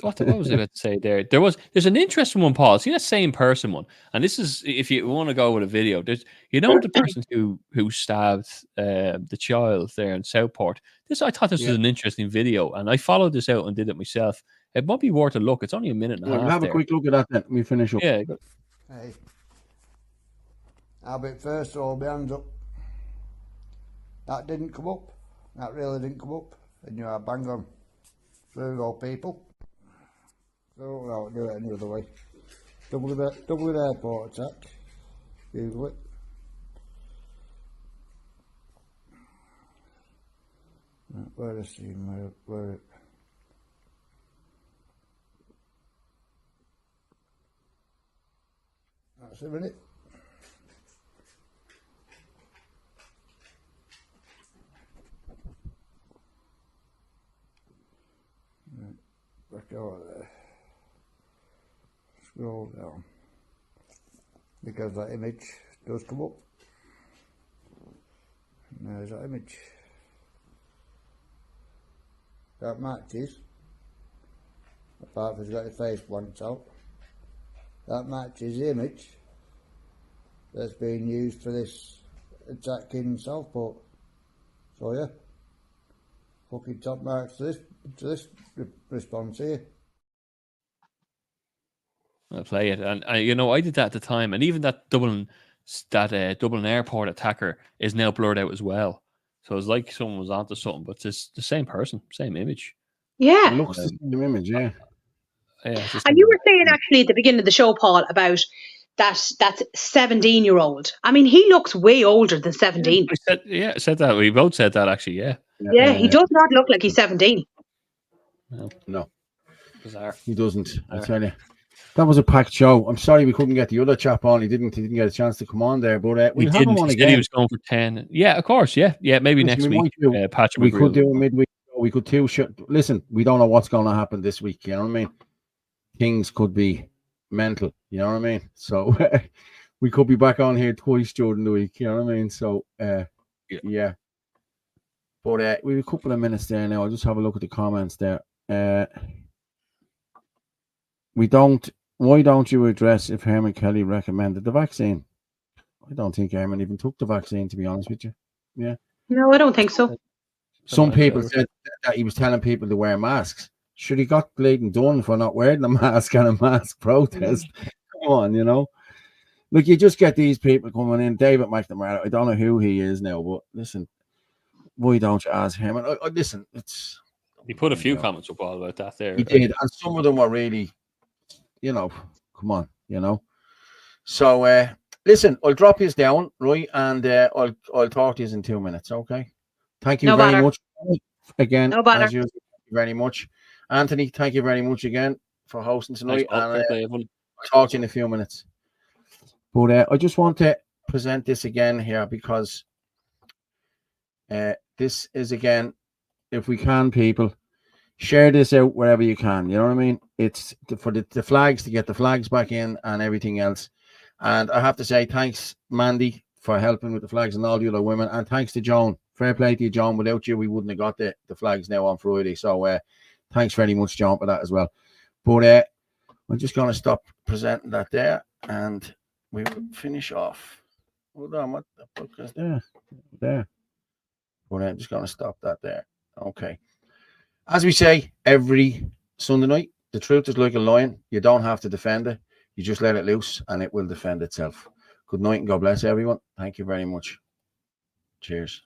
What was I about to say there? There's an interesting one, Paul. See that same person one, and this is if you want to go with a video. There's the person who stabbed the child there in Southport. I thought this was an interesting video, and I followed this out and did it myself. It might be worth a look. It's only a minute and a half. We'll have a quick look at that then. We finish up. Yeah. Good. Hey, I'll be first, all my hands up. That didn't come up. That really didn't come up. And you are bang on. Through all people. So I'll do it any other way. Dublin airport attack. Google it. Where is he? Where? That's a minute. Back over there. Scroll down. Because that image does come up. And there's that image. That matches. Apart from he's got his face blanked out. That matches the image that's being used for this attack in Southport. So yeah. Fucking top marks to this response here. I'll play it, and I did that at the time, and even that Dublin airport attacker is now blurred out as well. So it's like someone was onto something, but it's the same person, same image. Yeah, it looks the same image. Yeah. And you were saying actually at the beginning of the show, Paul, about that 17-year-old. I mean, he looks way older than 17. I said that. We both said that actually. Yeah. Yeah, he does not look like he's 17. No. Bizarre. He doesn't. I tell you, that was a packed show. I'm sorry we couldn't get the other chap on. He didn't get a chance to come on there, but we have him on again. He was going for 10. Yeah, of course. Yeah. Maybe next week. Patrick, we could do a midweek. We could too. Listen, we don't know what's going to happen this week. You know what I mean? Things could be mental. You know what I mean? So we could be back on here twice during the week. You know what I mean? So yeah. But we have a couple of minutes there now. I'll just have a look at the comments there. Why don't you address if Herman Kelly recommended the vaccine? I don't think Herman even took the vaccine, to be honest with you. Yeah. No, I don't think so. Some people said that he was telling people to wear masks. Should he got bleeding done for not wearing a mask and a mask protest? Come on, Look, you just get these people coming in. David McNamara, I don't know who he is now, but listen, why don't you ask him? And listen, he put a few comments up all about that there. He did, and some of them were really, come on, So listen, I'll drop his down, right, and I'll talk to you in 2 minutes, okay? Thank you very much again. No bother. As usual, thank you very much, Anthony. Thank you very much again for hosting tonight. And I'll talk to you in a few minutes. But I just want to present this again here because this is, again, if we can, people, share this out wherever you can. You know what I mean? It's for the flags, to get the flags back in and everything else. And I have to say thanks, Mandy, for helping with the flags and all the other women. And thanks to Joan. Fair play to you, Joan. Without you, we wouldn't have got the flags now on Friday. So thanks very much, Joan, for that as well. But I'm just going to stop presenting that there. And we will finish off. Hold on, what the fuck is there? There. But I'm just going to stop that there. Okay. As we say every Sunday night, the truth is like a lion. You don't have to defend it. You just let it loose and it will defend itself. Good night and God bless everyone. Thank you very much. Cheers.